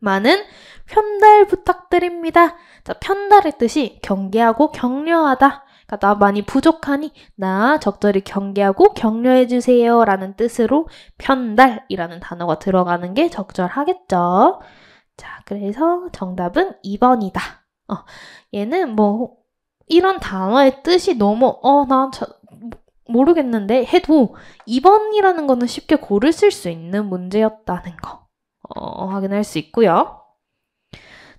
많은 편달 부탁드립니다. 자, 편달의 뜻이 경계하고 격려하다. 그러니까 나 많이 부족하니 나 적절히 경계하고 격려해주세요 라는 뜻으로 편달이라는 단어가 들어가는 게 적절하겠죠. 자, 그래서 정답은 2번이다. 얘는 이런 단어의 뜻이 너무 모르겠는데 해도 2번이라는 거는 쉽게 고르실 수 있는 문제였다는 거 확인할 수 있고요.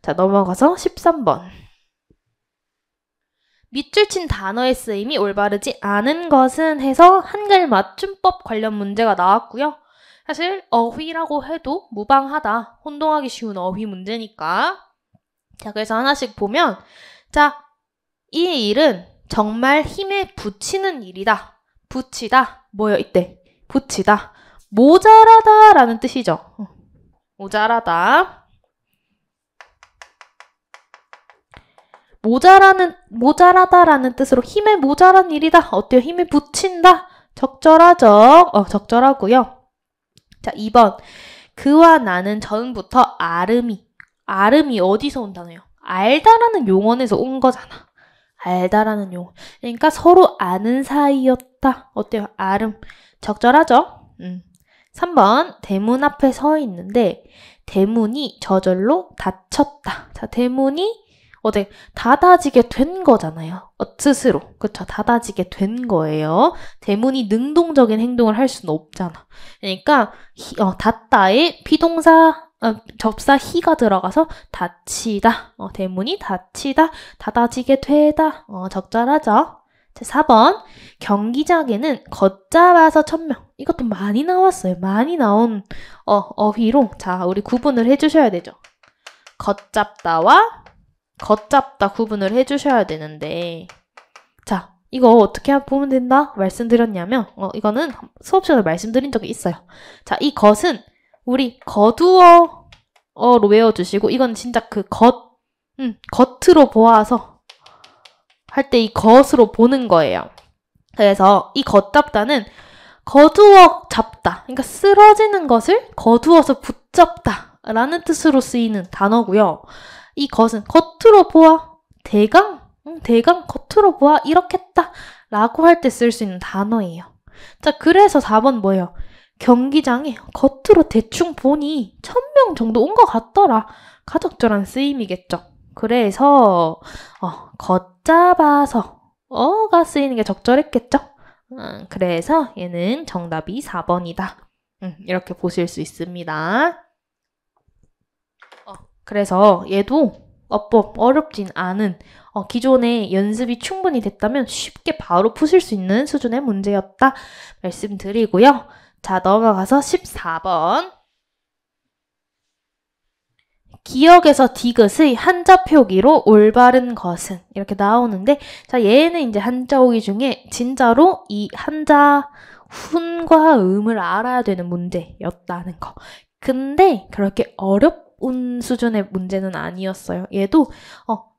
자, 넘어가서 13번. 밑줄 친 단어의 쓰임이 올바르지 않은 것은 해서 한글 맞춤법 관련 문제가 나왔고요. 사실 어휘라고 해도 무방하다. 혼동하기 쉬운 어휘 문제니까. 자, 그래서 하나씩 보면 자, 이 일은 정말 힘에 붙이는 일이다. 붙이다. 뭐예요? 이때 붙이다. 모자라다 라는 뜻이죠. 모자라다. 모자라다라는 뜻으로 힘에 모자란 일이다. 어때요? 힘에 붙인다. 적절하죠? 적절하고요. 자, 2번. 그와 나는 전부터 아름이 어디서 온다네요? 알다라는 용언에서 온 거잖아. 알다라는 용언. 그러니까 서로 아는 사이였다. 어때요? 아름. 적절하죠? 3번 대문 앞에 서 있는데 대문이 저절로 닫혔다. 자, 대문이 닫아지게 된 거잖아요. 스스로. 그쵸? 닫아지게 된 거예요. 대문이 능동적인 행동을 할 수는 없잖아. 그러니까 닫다에 비동사 접사 히가 들어가서 닫히다. 대문이 닫히다. 닫아지게 되다. 적절하죠? 자, 4번 경기장에는 걷잡아서 1000명. 이것도 많이 나왔어요. 많이 나온 어휘로 자, 우리 구분을 해주셔야 되죠. 걷잡다와 걷잡다 구분을 해주셔야 되는데 자, 이거 어떻게 보면 된다? 말씀드렸냐면 이거는 수업 시간에 말씀드린 적이 있어요. 자, 이 겉은 우리 거두어로 외워주시고 이건 진짜 그 겉으로 보아서 할 때 이 겉으로 보는 거예요. 그래서 이 걷잡다는 거두어 잡다. 그러니까 쓰러지는 것을 거두어서 붙잡다 라는 뜻으로 쓰이는 단어고요. 이 것은 겉으로 보아 대강 겉으로 보아 이렇겠다 라고 할 때 쓸 수 있는 단어예요. 자, 그래서 4번 뭐예요? 경기장에 겉으로 대충 보니 1000명 정도 온 것 같더라. 가적절한 쓰임이겠죠. 그래서 걷잡아서 가 쓰이는 게 적절했겠죠. 그래서 얘는 정답이 4번이다. 이렇게 보실 수 있습니다. 그래서 얘도 어법 어렵진 않은 기존에 연습이 충분히 됐다면 쉽게 바로 푸실 수 있는 수준의 문제였다 말씀드리고요. 자, 넘어가서 14번. 기역에서 디귿의 한자 표기로 올바른 것은 이렇게 나오는데 자, 얘는 이제 한자 오기 중에 진짜로 이 한자 훈과 음을 알아야 되는 문제였다는 거. 근데 그렇게 어려운 수준의 문제는 아니었어요. 얘도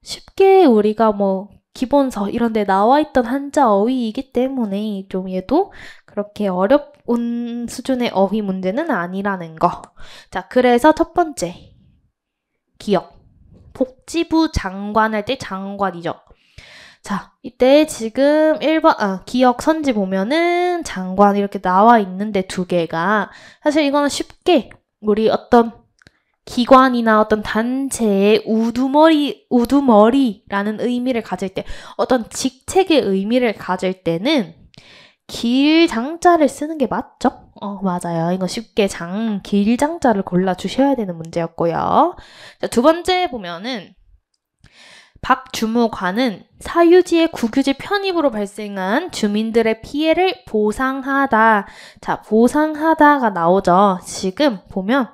쉽게 우리가 뭐 기본서 이런 데 나와 있던 한자 어휘이기 때문에 좀 얘도 그렇게 어려운 수준의 어휘 문제는 아니라는 거. 자, 그래서 첫 번째 기역. 복지부 장관 할 때 장관이죠. 자, 이때 지금 1번 기역 선지 보면은 장관 이렇게 나와 있는데 두 개가 사실 이거는 쉽게 우리 어떤 기관이나 어떤 단체의 우두머리라는 의미를 가질 때 어떤 직책의 의미를 가질 때는 길장자를 쓰는 게 맞죠? 맞아요. 이거 쉽게 길장자를 골라주셔야 되는 문제였고요. 자, 두 번째 보면은 박주무관은 사유지의 국유지 편입으로 발생한 주민들의 피해를 보상하다. 자, 보상하다가 나오죠. 지금 보면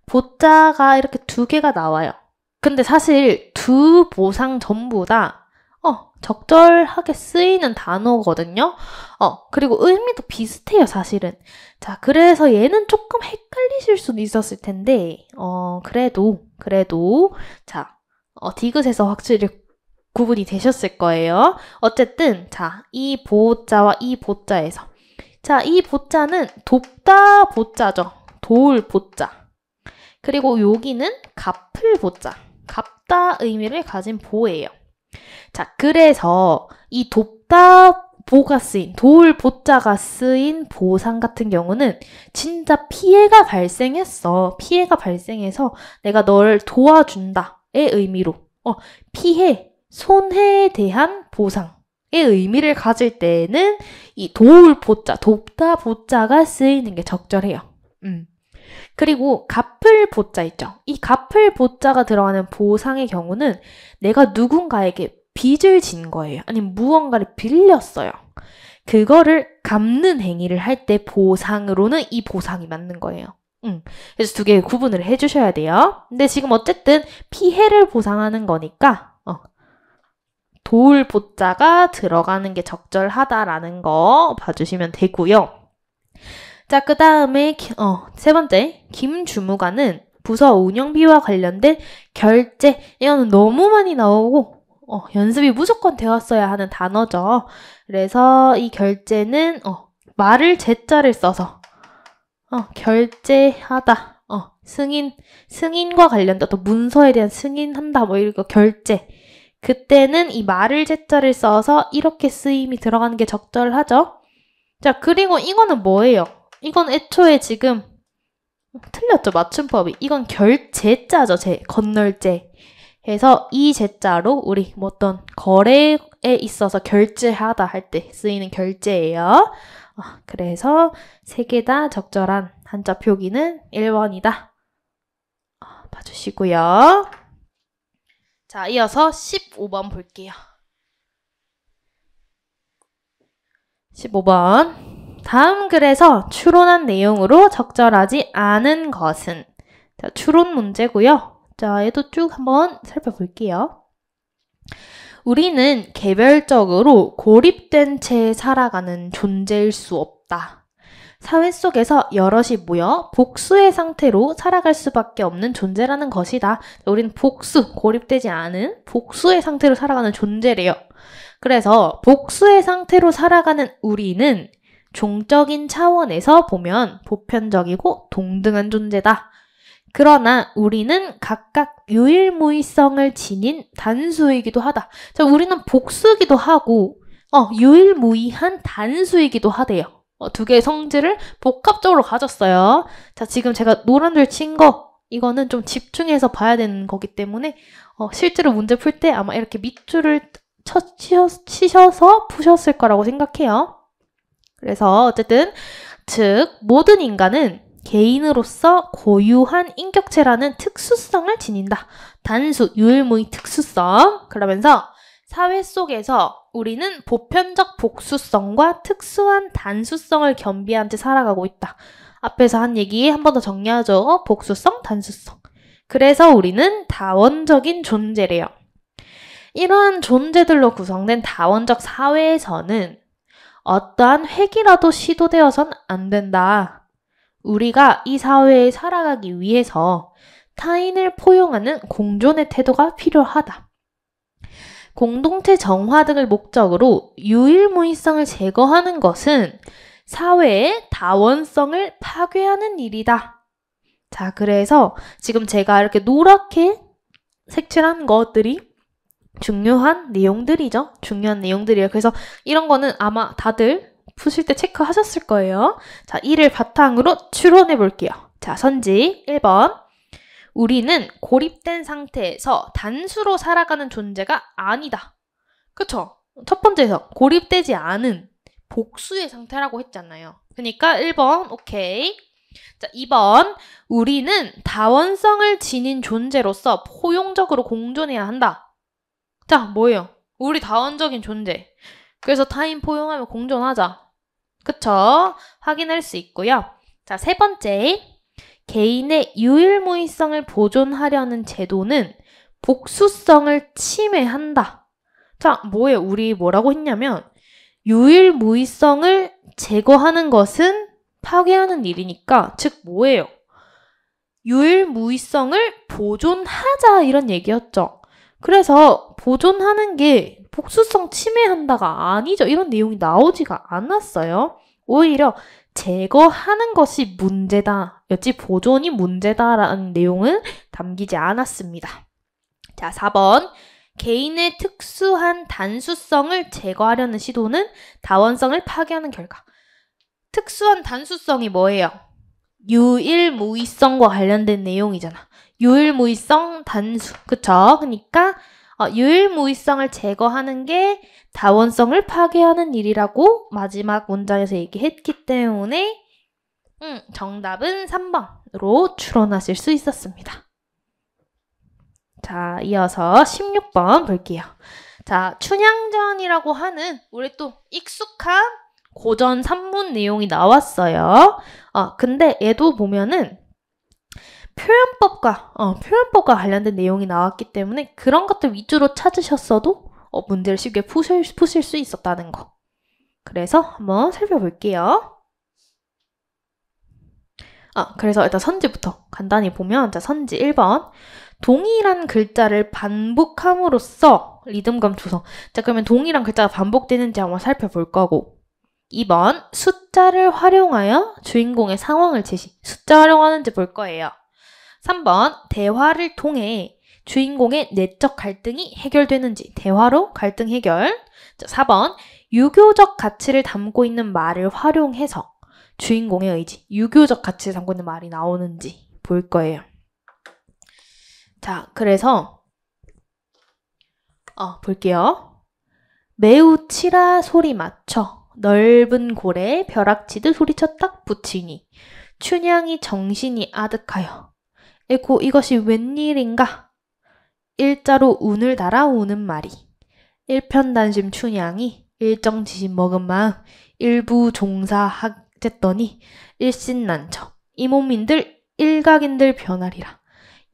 보자가 이렇게 두 개가 나와요. 근데 사실 두 보상 전부 다 적절하게 쓰이는 단어거든요. 그리고 의미도 비슷해요, 사실은. 자, 그래서 얘는 조금 헷갈리실 수도 있었을 텐데, 그래도, 자, 디귿에서 확실히 구분이 되셨을 거예요. 어쨌든, 자, 이 보자와 이 보자에서. 자, 이 보자는 돕다 보자죠. 도울 보자. 그리고 여기는 갚을 보자. 갚다 의미를 가진 보예요. 자, 그래서 이 돕다 보가 쓰인, 도울 보자가 쓰인 보상 같은 경우는 진짜 피해가 발생했어. 피해가 발생해서 내가 널 도와준다의 의미로 피해, 손해에 대한 보상의 의미를 가질 때에는 이 도울 보자, 돕다 보자가 쓰이는 게 적절해요. 그리고 갚을 보자 있죠. 이 갚을 보자가 들어가는 보상의 경우는 내가 누군가에게 빚을 진 거예요. 아니면 무언가를 빌렸어요. 그거를 갚는 행위를 할 때 보상으로는 이 보상이 맞는 거예요. 그래서 두 개 구분을 해주셔야 돼요. 근데 지금 어쨌든 피해를 보상하는 거니까 도울 보자가 들어가는 게 적절하다라는 거 봐주시면 되고요. 자, 그 다음에 세 번째 김주무관은 부서 운영비와 관련된 결제. 이거는 너무 많이 나오고 연습이 무조건 되었어야 하는 단어죠. 그래서 이 결제는 말을 제자를 써서 결제하다. 승인과 관련된 또 문서에 대한 승인한다 뭐 이거 결제. 그때는 이 말을 제자를 써서 이렇게 쓰임이 들어가는 게 적절하죠. 자, 그리고 이거는 뭐예요? 이건 애초에 지금 틀렸죠, 맞춤법이. 이건 결제자죠, 건널제. 해서 이 제자로 우리 뭐 어떤 거래에 있어서 결제하다 할 때 쓰이는 결제예요. 그래서 세 개 다 적절한 한자 표기는 1번이다. 봐주시고요. 자, 이어서 15번 볼게요. 15번. 다음 글에서 추론한 내용으로 적절하지 않은 것은? 자, 추론 문제고요. 자, 얘도 쭉 한번 살펴볼게요. 우리는 개별적으로 고립된 채 살아가는 존재일 수 없다. 사회 속에서 여럿이 모여 복수의 상태로 살아갈 수밖에 없는 존재라는 것이다. 우리는 고립되지 않은 복수의 상태로 살아가는 존재래요. 그래서 복수의 상태로 살아가는 우리는 종적인 차원에서 보면 보편적이고 동등한 존재다. 그러나 우리는 각각 유일무이성을 지닌 단수이기도 하다. 자, 우리는 복수이기도 하고 유일무이한 단수이기도 하대요. 두 개의 성질을 복합적으로 가졌어요. 자, 지금 제가 노란 줄 친 거 이거는 좀 집중해서 봐야 되는 거기 때문에 실제로 문제 풀 때 아마 이렇게 밑줄을 치셔서 푸셨을 거라고 생각해요. 그래서 어쨌든 즉 모든 인간은 개인으로서 고유한 인격체라는 특수성을 지닌다. 단수, 유일무이 특수성. 그러면서 사회 속에서 우리는 보편적 복수성과 특수한 단수성을 겸비한 채 살아가고 있다. 앞에서 한 얘기 한 번 더 정리하죠. 복수성, 단수성. 그래서 우리는 다원적인 존재래요. 이러한 존재들로 구성된 다원적 사회에서는 어떠한 획이라도 시도되어선 안 된다. 우리가 이 사회에 살아가기 위해서 타인을 포용하는 공존의 태도가 필요하다. 공동체 정화 등을 목적으로 유일무이성을 제거하는 것은 사회의 다원성을 파괴하는 일이다. 자, 그래서 지금 제가 이렇게 노랗게 색칠한 것들이 중요한 내용들이죠. 중요한 내용들이에요. 그래서 이런 거는 아마 다들 푸실 때 체크하셨을 거예요. 자, 이를 바탕으로 추론해 볼게요. 자, 선지 1번. 우리는 고립된 상태에서 단수로 살아가는 존재가 아니다. 그쵸? 첫 번째에서 고립되지 않은 복수의 상태라고 했잖아요. 그러니까 1번 오케이. 자, 2번. 우리는 다원성을 지닌 존재로서 포용적으로 공존해야 한다. 자, 뭐예요? 우리 다원적인 존재. 그래서 타인 포용하며 공존하자. 그쵸? 확인할 수 있고요. 자, 세 번째. 개인의 유일무이성을 보존하려는 제도는 복수성을 침해한다. 자, 뭐예요? 우리 뭐라고 했냐면 유일무이성을 제거하는 것은 파괴하는 일이니까 즉 뭐예요? 유일무이성을 보존하자 이런 얘기였죠. 그래서 보존하는 게 복수성 침해한다가 아니죠. 이런 내용이 나오지가 않았어요. 오히려 제거하는 것이 문제다. 였지 보존이 문제다라는 내용은 담기지 않았습니다. 자, 4번. 개인의 특수한 단수성을 제거하려는 시도는 다원성을 파괴하는 결과. 특수한 단수성이 뭐예요? 유일무이성과 관련된 내용이잖아. 유일무이성 단수. 그쵸? 그러니까 유일무이성을 제거하는 게 다원성을 파괴하는 일이라고 마지막 문장에서 얘기했기 때문에 정답은 3번으로 추론하실 수 있었습니다. 자, 이어서 16번 볼게요. 자, 춘향전이라고 하는 우리 또 익숙한 고전 산문 내용이 나왔어요. 근데 얘도 보면은 표현법과 관련된 내용이 나왔기 때문에 그런 것들 위주로 찾으셨어도 문제를 쉽게 푸실 수 있었다는 거. 그래서 한번 살펴볼게요. 그래서 일단 선지부터 간단히 보면, 자, 선지 1번. 동일한 글자를 반복함으로써 리듬감 조성. 자, 그러면 동일한 글자가 반복되는지 한번 살펴볼 거고. 2번. 숫자를 활용하여 주인공의 상황을 제시. 숫자 활용하는지 볼 거예요. 3번. 대화를 통해 주인공의 내적 갈등이 해결되는지. 대화로 갈등 해결. 자, 4번. 유교적 가치를 담고 있는 말을 활용해서 주인공의 의지, 유교적 가치를 담고 있는 말이 나오는지 볼 거예요. 자, 그래서 볼게요. 매우 치라 소리 맞춰 넓은 고래에 벼락치듯 소리쳐 딱 붙이니 춘향이 정신이 아득하여 에고 이것이 웬일인가? 일자로 운을 달아 우는 말이 일편단심 춘향이 일정지심 먹은 마음 일부 종사하쨌더니 일신난처 이 몸인들 일각인들 변하리라.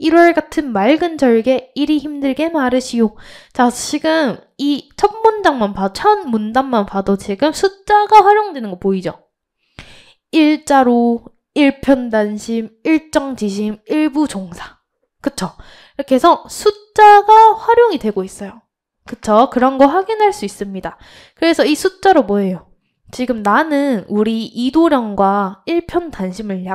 1월 같은 맑은 절개 이리 힘들게 마르시오. 자, 지금 이 첫 문장만 봐도, 첫 문단만 봐도 지금 숫자가 활용되는 거 보이죠? 일자로, 일편단심, 일정지심, 일부종사. 그쵸? 이렇게 해서 숫자가 활용이 되고 있어요. 그쵸? 그런 거 확인할 수 있습니다. 그래서 이 숫자로 뭐예요? 지금 나는 우리 이도령과 일편단심을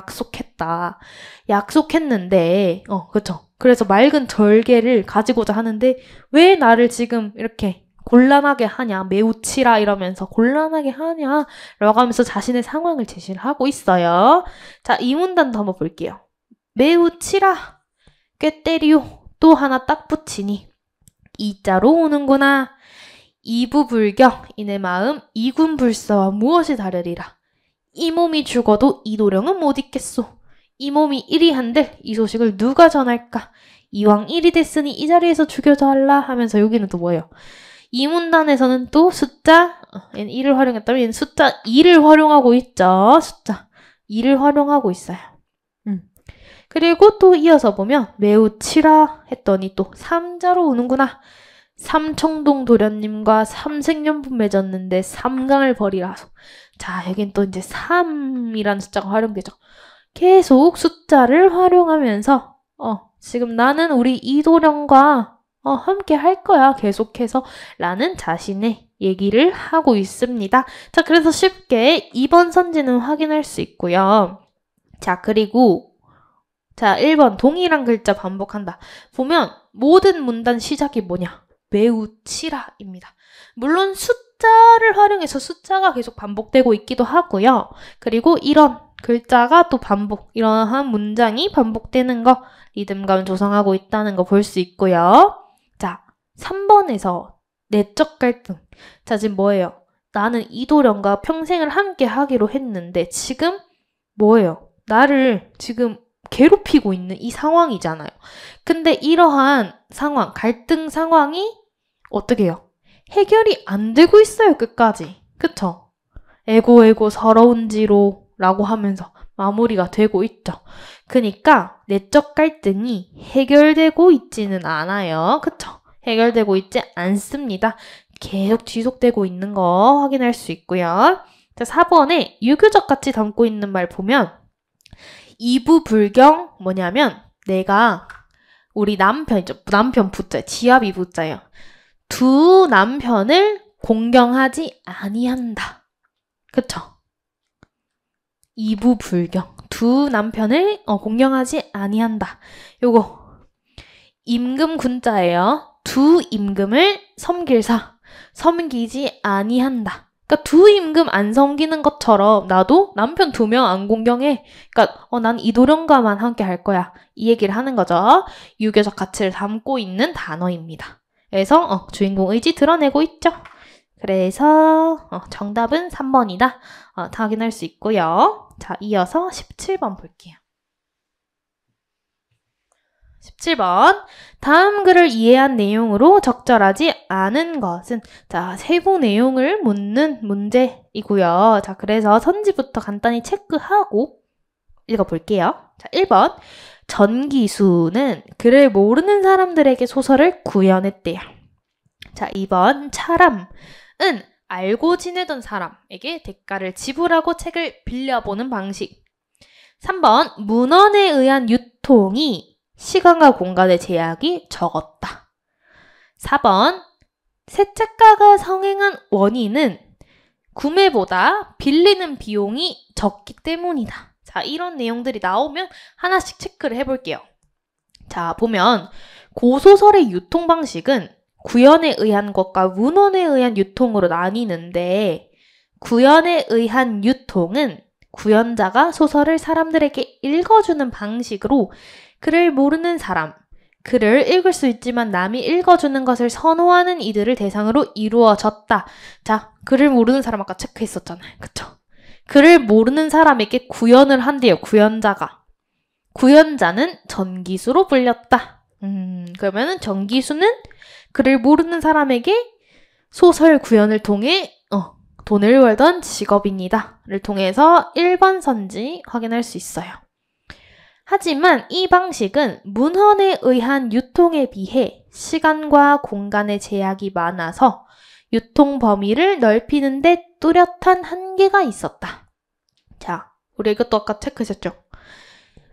약속했는데, 그쵸? 그래서 맑은 절개를 가지고자 하는데, 왜 나를 지금 이렇게 곤란하게 하냐, 매우 치라 이러면서 곤란하게 하냐, 라고 하면서 자신의 상황을 제시를 하고 있어요. 자, 이 문단도 한번 볼게요. 매우 치라, 꽤 때리오, 또 하나 딱 붙이니, 이자로 오는구나. 이부불격 이내 마음 이군불사와 무엇이 다르리라. 이 몸이 죽어도 이도령은 못 있겠소. 이 몸이 이리 한들 이 소식을 누가 전할까. 이왕 일이 됐으니 이 자리에서 죽여줘 할라 하면서 여기는 또 뭐예요? 이 문단에서는 또 숫자 1을 활용했다면 얘는 숫자 2를 활용하고 있죠. 숫자 2를 활용하고 있어요. 그리고 또 이어서 보면 매우 치라 했더니 또 3자로 오는구나. 삼청동 도련님과 삼색연분 맺었는데 3강을 벌이라소. 자, 여긴 또 이제 3이라는 숫자가 활용되죠. 계속 숫자를 활용하면서 지금 나는 우리 이도령과 함께 할 거야. 계속해서 라는 자신의 얘기를 하고 있습니다. 자, 그래서 쉽게 2번 선지는 확인할 수 있고요. 자, 그리고 자, 1번 동일한 글자 반복한다. 보면 모든 문단 시작이 뭐냐? 매우 치라입니다. 물론 숫자를 활용해서 숫자가 계속 반복되고 있기도 하고요. 그리고 이런 글자가 또 이러한 문장이 반복되는 거 리듬감을 조성하고 있다는 거 볼 수 있고요. 자, 3번에서 내적 갈등. 자, 지금 뭐예요? 나는 이도령과 평생을 함께 하기로 했는데 지금 뭐예요? 나를 지금 괴롭히고 있는 이 상황이잖아요. 근데 이러한 상황, 갈등 상황이 어떻게 해요? 해결이 안 되고 있어요, 끝까지. 그쵸? 에고 서러운지로 라고 하면서 마무리가 되고 있죠. 그러니까 내적 갈등이 해결되고 있지는 않아요. 그쵸? 해결되고 있지 않습니다. 계속 지속되고 있는 거 확인할 수 있고요. 자, 4번에 유교적 가치 담고 있는 말 보면 이부불경 뭐냐면 내가 우리 남편이죠. 남편 부자, 지압이 부자예요. 두 남편을 공경하지 아니한다. 그쵸? 이부불경. 두 남편을 공경하지 아니한다. 요거 임금군자예요. 두 임금을 섬길사. 섬기지 아니한다. 그러니까 두 임금 안 섬기는 것처럼 나도 남편 2명 안 공경해. 그러니까 난 이도령과만 함께 할 거야. 이 얘기를 하는 거죠. 유교적 가치를 담고 있는 단어입니다. 그래서 주인공 의지 드러내고 있죠. 그래서 정답은 3번이다. 확인할 수 있고요. 자, 이어서 17번 볼게요. 17번. 다음 글을 이해한 내용으로 적절하지 않은 것은 자, 세부 내용을 묻는 문제이고요. 자, 그래서 선지부터 간단히 체크하고 읽어볼게요. 자, 1번. 전기수는 글을 모르는 사람들에게 소설을 구현했대요. 자, 2번. 차람은 알고 지내던 사람에게 대가를 지불하고 책을 빌려보는 방식. 3번. 문헌에 의한 유통이 시간과 공간의 제약이 적었다. 4번. 새 작가가 성행한 원인은 구매보다 빌리는 비용이 적기 때문이다. 자, 이런 내용들이 나오면 하나씩 체크를 해볼게요. 자, 보면 고소설의 유통 방식은 구현에 의한 것과 문헌에 의한 유통으로 나뉘는데 구현에 의한 유통은 구연자가 소설을 사람들에게 읽어주는 방식으로 글을 모르는 사람, 글을 읽을 수 있지만 남이 읽어주는 것을 선호하는 이들을 대상으로 이루어졌다. 자, 글을 모르는 사람 아까 체크했었잖아요. 그쵸? 글을 모르는 사람에게 구연을 한대요. 구연자가. 구연자는 전기수로 불렸다. 그러면은 전기수는 글을 모르는 사람에게 소설 구연을 통해 돈을 벌던 직업입니다. 를 통해서 1번 선지 확인할 수 있어요. 하지만 이 방식은 문헌에 의한 유통에 비해 시간과 공간의 제약이 많아서 유통 범위를 넓히는 데 뚜렷한 한계가 있었다. 자, 우리 이것도 아까 체크했었죠?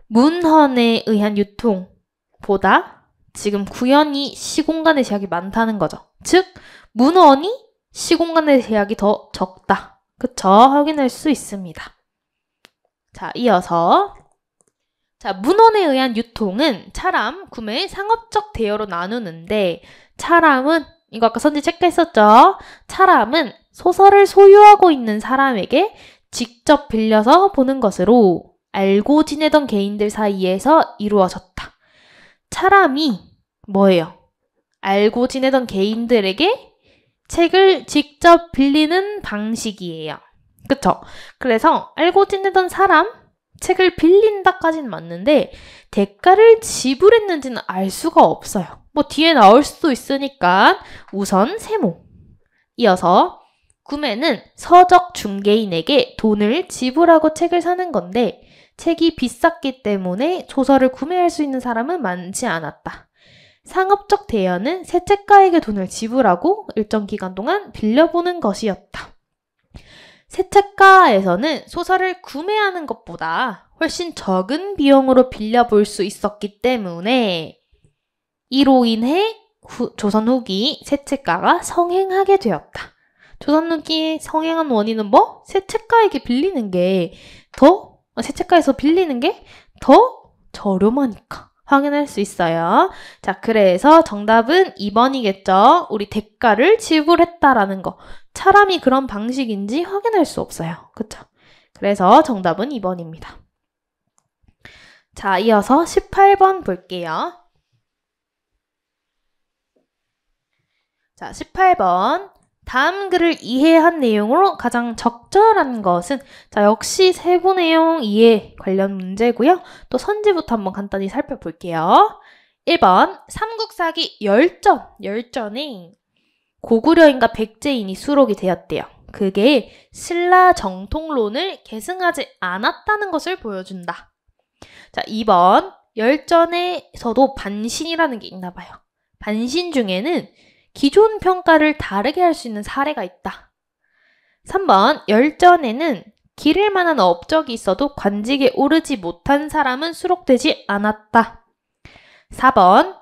문헌에 의한 유통보다 지금 구연이 시공간의 제약이 많다는 거죠. 즉, 문헌이 시공간의 제약이 더 적다. 그쵸? 확인할 수 있습니다. 자, 이어서 문헌에 의한 유통은 차람, 구매, 상업적 대여로 나누는데 차람은 이거 아까 선지 체크했었죠? 차람은 소설을 소유하고 있는 사람에게 직접 빌려서 보는 것으로 알고 지내던 개인들 사이에서 이루어졌다. 차람이 뭐예요? 알고 지내던 개인들에게 책을 직접 빌리는 방식이에요. 그쵸? 그래서 알고 지내던 사람, 책을 빌린다까지는 맞는데 대가를 지불했는지는 알 수가 없어요. 뭐 뒤에 나올 수도 있으니까 우선 세모. 이어서 구매는 서적 중개인에게 돈을 지불하고 책을 사는 건데 책이 비쌌기 때문에 소설을 구매할 수 있는 사람은 많지 않았다. 상업적 대여는 새 책가에게 돈을 지불하고 일정 기간 동안 빌려보는 것이었다. 새 책가에서는 소설을 구매하는 것보다 훨씬 적은 비용으로 빌려볼 수 있었기 때문에 이로 인해 조선 후기 새 책가가 성행하게 되었다. 조선 후기 성행한 원인은 뭐? 새 책가에게 빌리는 게 새 책가에서 빌리는 게 더 저렴하니까. 확인할 수 있어요. 자, 그래서 정답은 2번이겠죠. 우리 대가를 지불했다라는 거. 차람이 그런 방식인지 확인할 수 없어요. 그쵸? 그래서 정답은 2번입니다. 자, 이어서 18번 볼게요. 자, 18번. 다음 글을 이해한 내용으로 가장 적절한 것은 자, 역시 세부 내용 이해 관련 문제고요. 또 선지부터 한번 간단히 살펴볼게요. 1번 삼국사기 열전에 고구려인과 백제인이 수록이 되었대요. 그게 신라 정통론을 계승하지 않았다는 것을 보여준다. 자, 2번 열전에서도 반신이라는 게 있나 봐요. 반신 중에는 기존 평가를 다르게 할 수 있는 사례가 있다. 3번 열전에는 기를 만한 업적이 있어도 관직에 오르지 못한 사람은 수록되지 않았다. 4번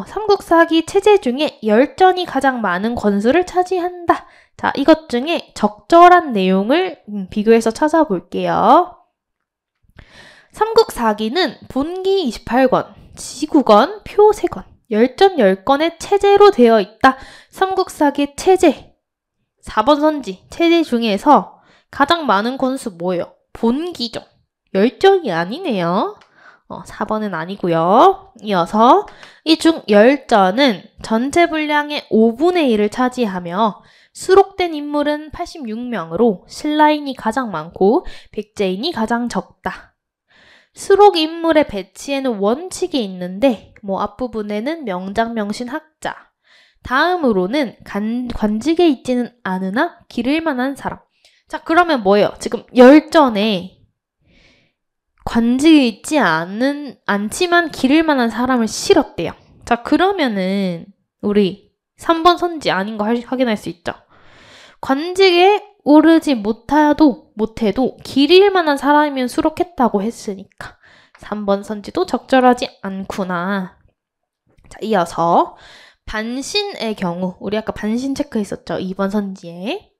삼국사기 체제 중에 열전이 가장 많은 권수를 차지한다. 자, 이것 중에 적절한 내용을 비교해서 찾아볼게요. 삼국사기는 본기 28권, 지구권, 표 3권, 열전 10건의 체제로 되어 있다. 삼국사기 체제. 4번 선지. 체제 중에서 가장 많은 권수 뭐예요? 본기죠. 열전이 아니네요. 4번은 아니고요. 이어서 이 중 열전은 전체 분량의 5분의 1을 차지하며 수록된 인물은 86명으로 신라인이 가장 많고 백제인이 가장 적다. 수록 인물의 배치에는 원칙이 있는데 앞부분에는 명장, 명신, 학자, 다음으로는 관직에 있지는 않으나 기를 만한 사람. 자, 그러면 뭐예요? 지금 열전에 관직에 있지 않지만 기를 만한 사람을 실었대요. 자, 그러면은 우리 3번 선지 아닌 거 확인할 수 있죠. 관직에 오르지 못해도 기릴 만한 사람이면 수록했다고 했으니까 3번 선지도 적절하지 않구나. 자, 이어서 반신의 경우 우리 아까 반신 체크했었죠. 2번 선지에.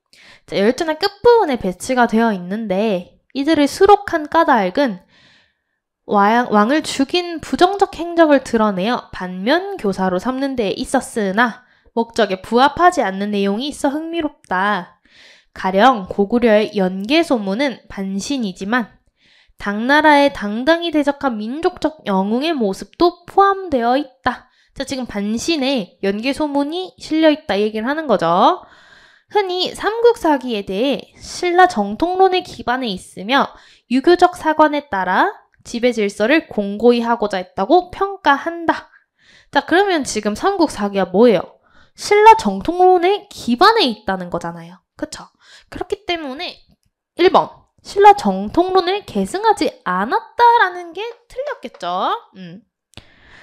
자, 열전의 끝부분에 배치가 되어 있는데 이들을 수록한 까닭은 왕을 죽인 부정적 행적을 드러내어 반면교사로 삼는 데 있었으나 목적에 부합하지 않는 내용이 있어 흥미롭다. 가령 고구려의 연개소문은 반신이지만 당나라의 당당히 대적한 민족적 영웅의 모습도 포함되어 있다. 자, 지금 반신에 연개소문이 실려있다 얘기를 하는 거죠. 흔히 삼국사기에 대해 신라 정통론의 기반에 있으며 유교적 사관에 따라 지배 질서를 공고히 하고자 했다고 평가한다. 자, 그러면 지금 삼국사기가 뭐예요? 신라 정통론의 기반에 있다는 거잖아요. 그쵸? 그렇기 때문에 1번 신라 정통론을 계승하지 않았다라는 게 틀렸겠죠?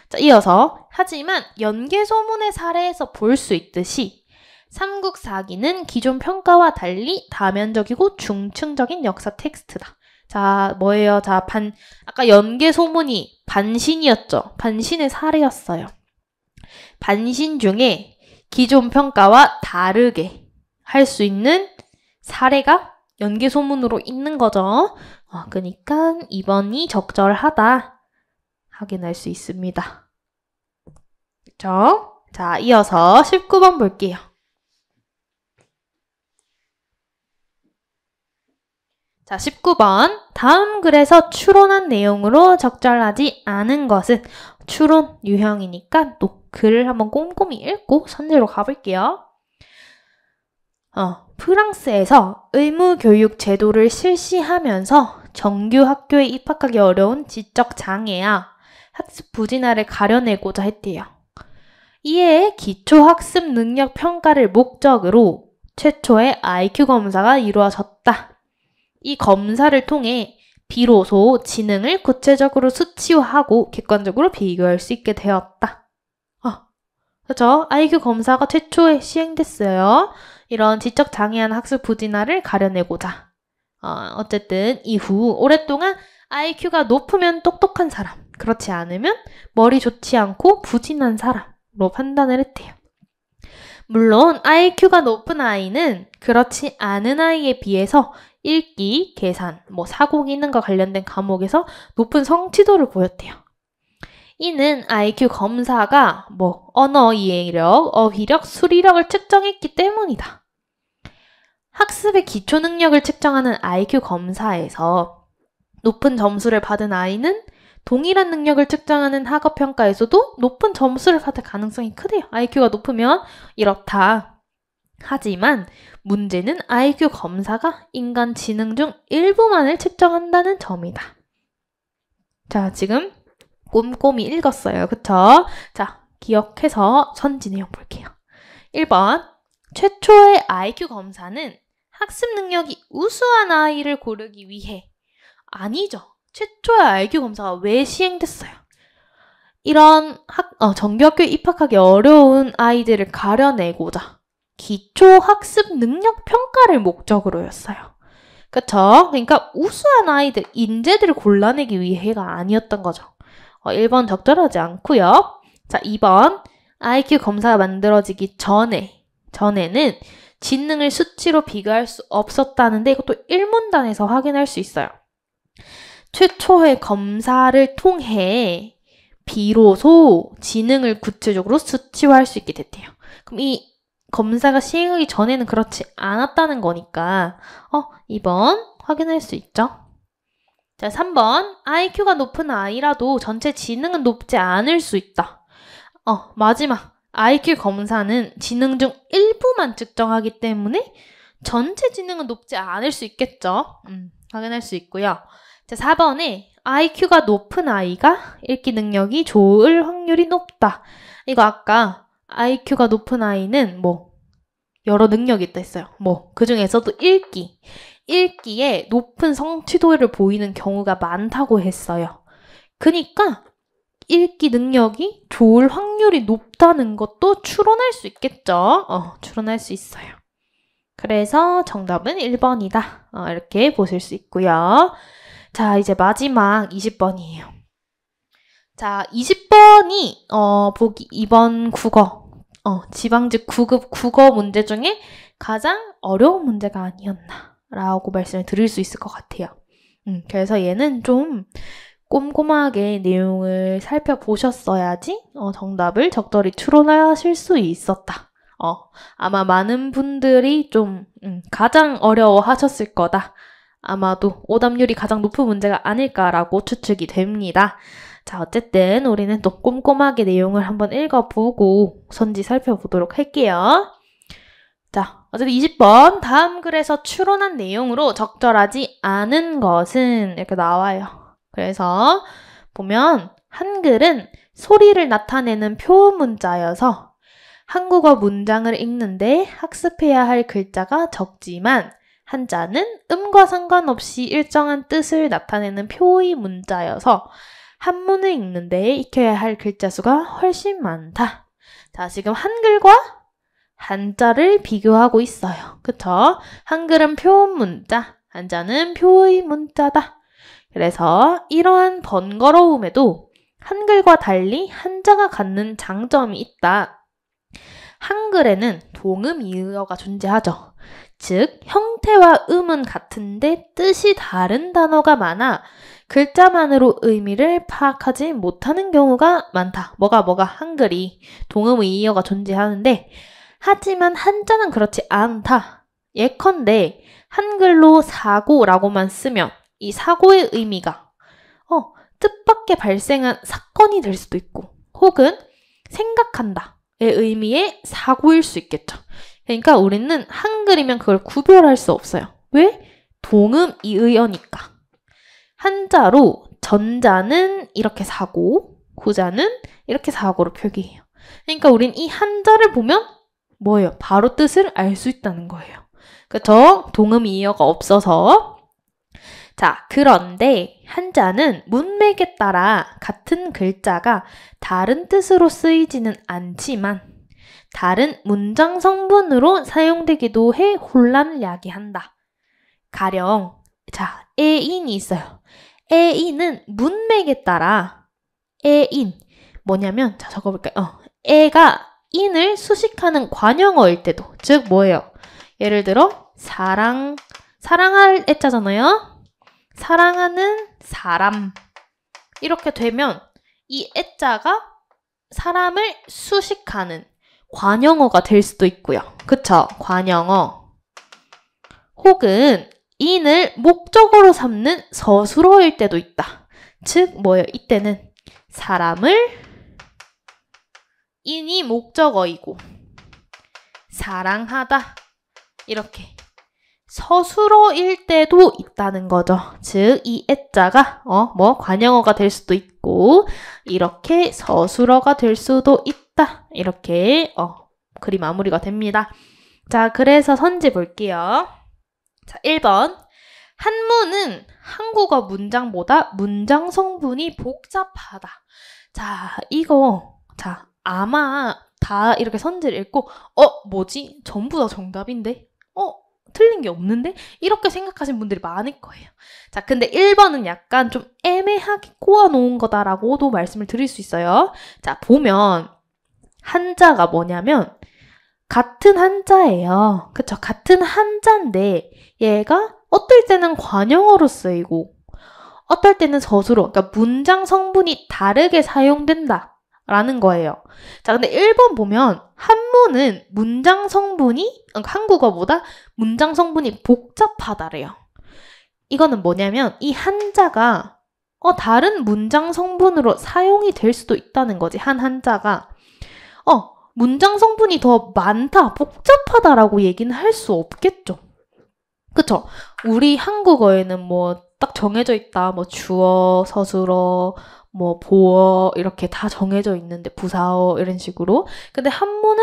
자, 이어서 하지만 연개소문의 사례에서 볼 수 있듯이 삼국사기는 기존 평가와 달리 다면적이고 중층적인 역사 텍스트다. 자, 뭐예요? 자, 아까 연개소문이 반신이었죠? 반신의 사례였어요. 반신 중에 기존 평가와 다르게 할 수 있는 사례가 연개소문으로 있는 거죠. 그러니까 2번이 적절하다 확인할 수 있습니다. 그렇죠? 자, 이어서 19번 볼게요. 자, 19번. 다음 글에서 추론한 내용으로 적절하지 않은 것은 추론 유형이니까 또 글을 한번 꼼꼼히 읽고 선제로 가볼게요. 프랑스에서 의무교육 제도를 실시하면서 정규 학교에 입학하기 어려운 지적 장애야 학습 부진화를 가려내고자 했대요. 이에 기초학습 능력 평가를 목적으로 최초의 IQ 검사가 이루어졌다. 이 검사를 통해 비로소 지능을 구체적으로 수치화하고 객관적으로 비교할 수 있게 되었다. 그렇죠? IQ 검사가 최초에 시행됐어요. 이런 지적 장애한 학습 부진화를 가려내고자. 어쨌든 이후 오랫동안 IQ가 높으면 똑똑한 사람, 그렇지 않으면 머리 좋지 않고 부진한 사람으로 판단을 했대요. 물론 IQ가 높은 아이는 그렇지 않은 아이에 비해서 읽기, 계산, 사고 기능과 관련된 과목에서 높은 성취도를 보였대요. 이는 IQ 검사가 언어 이해력, 어휘력, 수리력을 측정했기 때문이다. 학습의 기초 능력을 측정하는 IQ 검사에서 높은 점수를 받은 아이는 동일한 능력을 측정하는 학업 평가에서도 높은 점수를 받을 가능성이 크대요. IQ가 높으면 이렇다. 하지만 문제는 IQ 검사가 인간 지능 중 일부만을 측정한다는 점이다. 자, 지금 꼼꼼히 읽었어요. 그쵸? 자, 기억해서 선지 내용 볼게요. 1번, 최초의 IQ 검사는 학습 능력이 우수한 아이를 고르기 위해 아니죠. 최초의 IQ 검사가 왜 시행됐어요? 이런 정규학교에 입학하기 어려운 아이들을 가려내고자 기초 학습 능력 평가를 목적으로였어요. 그쵸? 그러니까 우수한 아이들, 인재들을 골라내기 위해가 아니었던 거죠. 1번 적절하지 않고요. 자, 2번 IQ 검사가 만들어지기 전에는 지능을 수치로 비교할 수 없었다는데 이것도 1문단에서 확인할 수 있어요. 최초의 검사를 통해 비로소 지능을 구체적으로 수치화할 수 있게 됐대요. 그럼 이 검사가 시행하기 전에는 그렇지 않았다는 거니까 2번 확인할 수 있죠. 자, 3번. IQ가 높은 아이라도 전체 지능은 높지 않을 수 있다. 마지막. IQ 검사는 지능 중 일부만 측정하기 때문에 전체 지능은 높지 않을 수 있겠죠. 확인할 수 있고요. 자, 4번에 IQ가 높은 아이가 읽기 능력이 좋을 확률이 높다. 이거 아까 IQ가 높은 아이는 여러 능력이 있다 했어요. 그 중에서도 읽기에 높은 성취도를 보이는 경우가 많다고 했어요. 그러니까 읽기 능력이 좋을 확률이 높다는 것도 추론할 수 있겠죠. 추론할 수 있어요. 그래서 정답은 1번이다. 이렇게 보실 수 있고요. 자, 이제 마지막 20번이에요. 자, 20번이 보기 2번 국어. 지방직 9급 국어 문제 중에 가장 어려운 문제가 아니었나 라고 말씀을 드릴 수 있을 것 같아요. 그래서 얘는 좀 꼼꼼하게 내용을 살펴보셨어야지 정답을 적절히 추론하실 수 있었다. 아마 많은 분들이 좀 가장 어려워하셨을 거다. 아마도 오답률이 가장 높은 문제가 아닐까라고 추측이 됩니다. 자, 어쨌든 우리는 또 꼼꼼하게 내용을 한번 읽어보고 선지 살펴보도록 할게요. 자, 어쨌든 20번 다음 글에서 추론한 내용으로 적절하지 않은 것은 이렇게 나와요. 그래서 보면 한글은 소리를 나타내는 표문자여서 한국어 문장을 읽는데 학습해야 할 글자가 적지만 한자는 음과 상관없이 일정한 뜻을 나타내는 표의 문자여서 한문을 읽는데 익혀야 할 글자 수가 훨씬 많다. 자, 지금 한글과 한자를 비교하고 있어요. 그쵸? 한글은 표문자, 한자는 표의 문자다. 그래서 이러한 번거로움에도 한글과 달리 한자가 갖는 장점이 있다. 한글에는 동음이의어가 존재하죠. 즉, 형태와 음은 같은데 뜻이 다른 단어가 많아 글자만으로 의미를 파악하지 못하는 경우가 많다. 뭐가 한글이 동음의의어가 존재하는데 하지만 한자는 그렇지 않다. 예컨대 한글로 사고라고만 쓰면 이 사고의 의미가 뜻밖의 발생한 사건이 될 수도 있고 혹은 생각한다의 의미의 사고일 수 있겠죠. 그러니까 우리는 한글이면 그걸 구별할 수 없어요. 왜? 동음이의어니까. 한자로 전자는 이렇게 사고, 후자는 이렇게 사고로 표기해요. 그러니까 우린 이 한자를 보면 뭐예요? 바로 뜻을 알 수 있다는 거예요. 그쵸? 동음이의어가 없어서. 자, 그런데 한자는 문맥에 따라 같은 글자가 다른 뜻으로 쓰이지는 않지만 다른 문장 성분으로 사용되기도 해 혼란을 야기한다. 가령, 자, 애인이 있어요. 애인은 문맥에 따라 애인, 뭐냐면, 자, 적어볼까요? 애가 인을 수식하는 관형어일 때도, 즉 뭐예요? 예를 들어 사랑할 애자잖아요. 사랑하는 사람 이렇게 되면 이 애자가 사람을 수식하는 관형어가 될 수도 있고요. 그쵸? 관형어. 혹은 인을 목적어로 삼는 서술어일 때도 있다. 즉 뭐예요? 이때는 사람을 인이 목적어이고 사랑하다 이렇게 서술어일 때도 있다는 거죠. 즉 이 애자가 관형어가 될 수도 있고 이렇게 서술어가 될 수도 있다. 이렇게 글이 마무리가 됩니다. 자, 그래서 선지 볼게요. 자, 1번. 한문은 한국어 문장보다 문장 성분이 복잡하다. 자, 아마 다 이렇게 선지를 읽고 뭐지? 전부 다 정답인데? 틀린 게 없는데? 이렇게 생각하신 분들이 많을 거예요. 자, 근데 1번은 약간 좀 애매하게 꼬아놓은 거다라고도 말씀을 드릴 수 있어요. 자, 보면 한자가 뭐냐면 같은 한자예요. 그쵸? 같은 한자인데 얘가 어떨 때는 관형어로 쓰이고 어떨 때는 서술어, 그러니까 문장 성분이 다르게 사용된다. 라는 거예요. 자, 근데 1번 보면 한문은 문장 성분이 한국어보다 문장 성분이 복잡하다래요. 이거는 뭐냐면 이 한자가 다른 문장 성분으로 사용이 될 수도 있다는 거지. 한 한자가 문장 성분이 더 많다, 복잡하다라고 얘기는 할 수 없겠죠. 그쵸? 우리 한국어에는 뭐 딱 정해져 있다. 뭐 주어, 서술어, 뭐 보어 이렇게 다 정해져 있는데 부사어 이런 식으로. 근데 한문은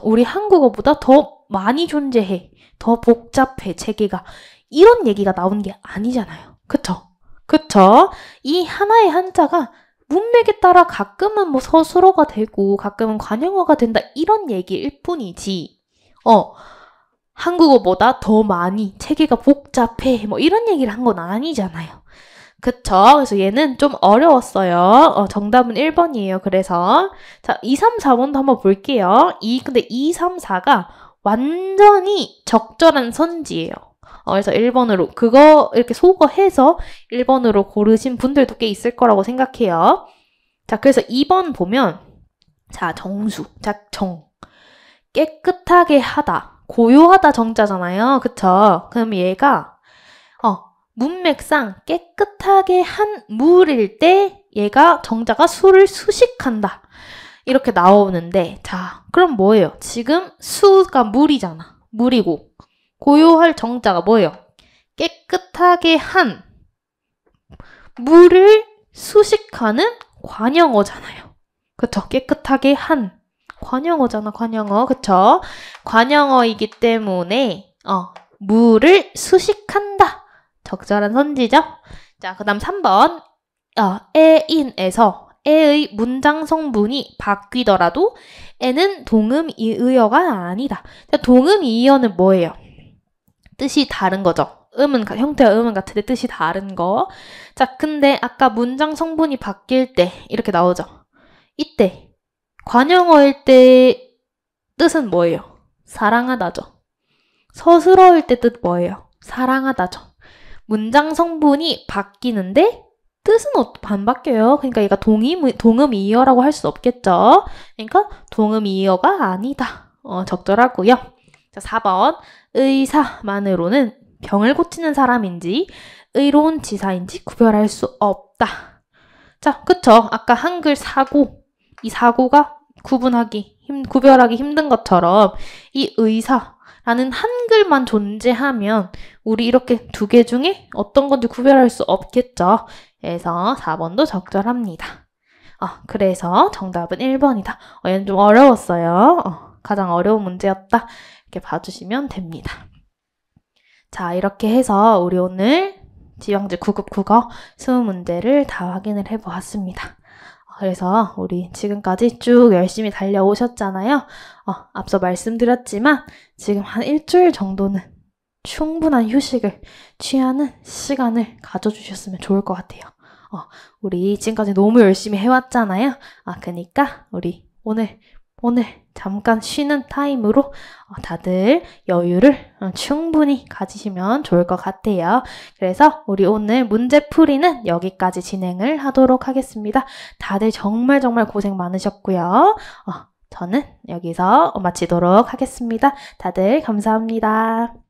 우리 한국어보다 더 많이 존재해. 더 복잡해, 체계가. 이런 얘기가 나온 게 아니잖아요. 그쵸? 이 하나의 한자가 문맥에 따라 가끔은 뭐 서술어가 되고 가끔은 관형어가 된다 이런 얘기일 뿐이지. 한국어보다 더 많이 체계가 복잡해 뭐 이런 얘기를 한 건 아니잖아요. 그쵸? 그래서 얘는 좀 어려웠어요. 정답은 1번이에요. 그래서 자, 2, 3, 4번도 한번 볼게요. 근데 2, 3, 4가 완전히 적절한 선지예요. 그래서 1번으로 그거 이렇게 소거해서 1번으로 고르신 분들도 꽤 있을 거라고 생각해요. 자, 그래서 2번 보면 자, 정수, 자, 깨끗하게 하다. 고요하다 정자잖아요. 그쵸? 그럼 얘가 문맥상 깨끗하게 한 물일 때 얘가 정자가 수를 수식한다. 이렇게 나오는데 자, 그럼 뭐예요? 지금 수가 물이잖아. 물이고 고요할 정자가 뭐예요? 깨끗하게 한 물을 수식하는 관형어잖아요. 그쵸? 깨끗하게 한 관형어잖아. 관형어. 그쵸? 관형어이기 때문에 물을 수식한다. 적절한 선지죠? 자, 그 다음 3번. 에인에서 에의 문장 성분이 바뀌더라도 에는 동음이의어가 아니다. 자, 동음이의어는 뭐예요? 뜻이 다른 거죠. 형태와 음은 같은데 뜻이 다른 거. 자, 근데 아까 문장 성분이 바뀔 때 이렇게 나오죠. 이때 관형어일 때 뜻은 뭐예요? 사랑하다죠. 서술어일 때 뜻 뭐예요? 사랑하다죠. 문장 성분이 바뀌는데 뜻은 안 바뀌어요. 그러니까 얘가 동음이의어라고 할 수 없겠죠. 그러니까 동음이의어가 아니다. 적절하고요. 자, 4번. 의사만으로는 병을 고치는 사람인지 의로운 지사인지 구별할 수 없다. 자, 그쵸? 아까 한글 사고, 이 사고가 구별하기 힘든 것처럼 이 의사라는 한글만 존재하면 우리 이렇게 두 개 중에 어떤 건지 구별할 수 없겠죠. 그래서 4번도 적절합니다. 그래서 정답은 1번이다. 얘는 좀 어려웠어요. 가장 어려운 문제였다. 이렇게 봐주시면 됩니다. 자, 이렇게 해서 우리 오늘 지방지 9급 국어 20문제를 다 확인을 해보았습니다. 그래서 우리 지금까지 쭉 열심히 달려오셨잖아요. 앞서 말씀드렸지만 지금 한 일주일 정도는 충분한 휴식을 취하는 시간을 가져주셨으면 좋을 것 같아요. 우리 지금까지 너무 열심히 해왔잖아요. 그러니까 우리 오늘 잠깐 쉬는 타임으로 다들 여유를 충분히 가지시면 좋을 것 같아요. 그래서 우리 오늘 문제풀이는 여기까지 진행을 하도록 하겠습니다. 다들 정말 고생 많으셨고요. 저는 여기서 마치도록 하겠습니다. 다들 감사합니다.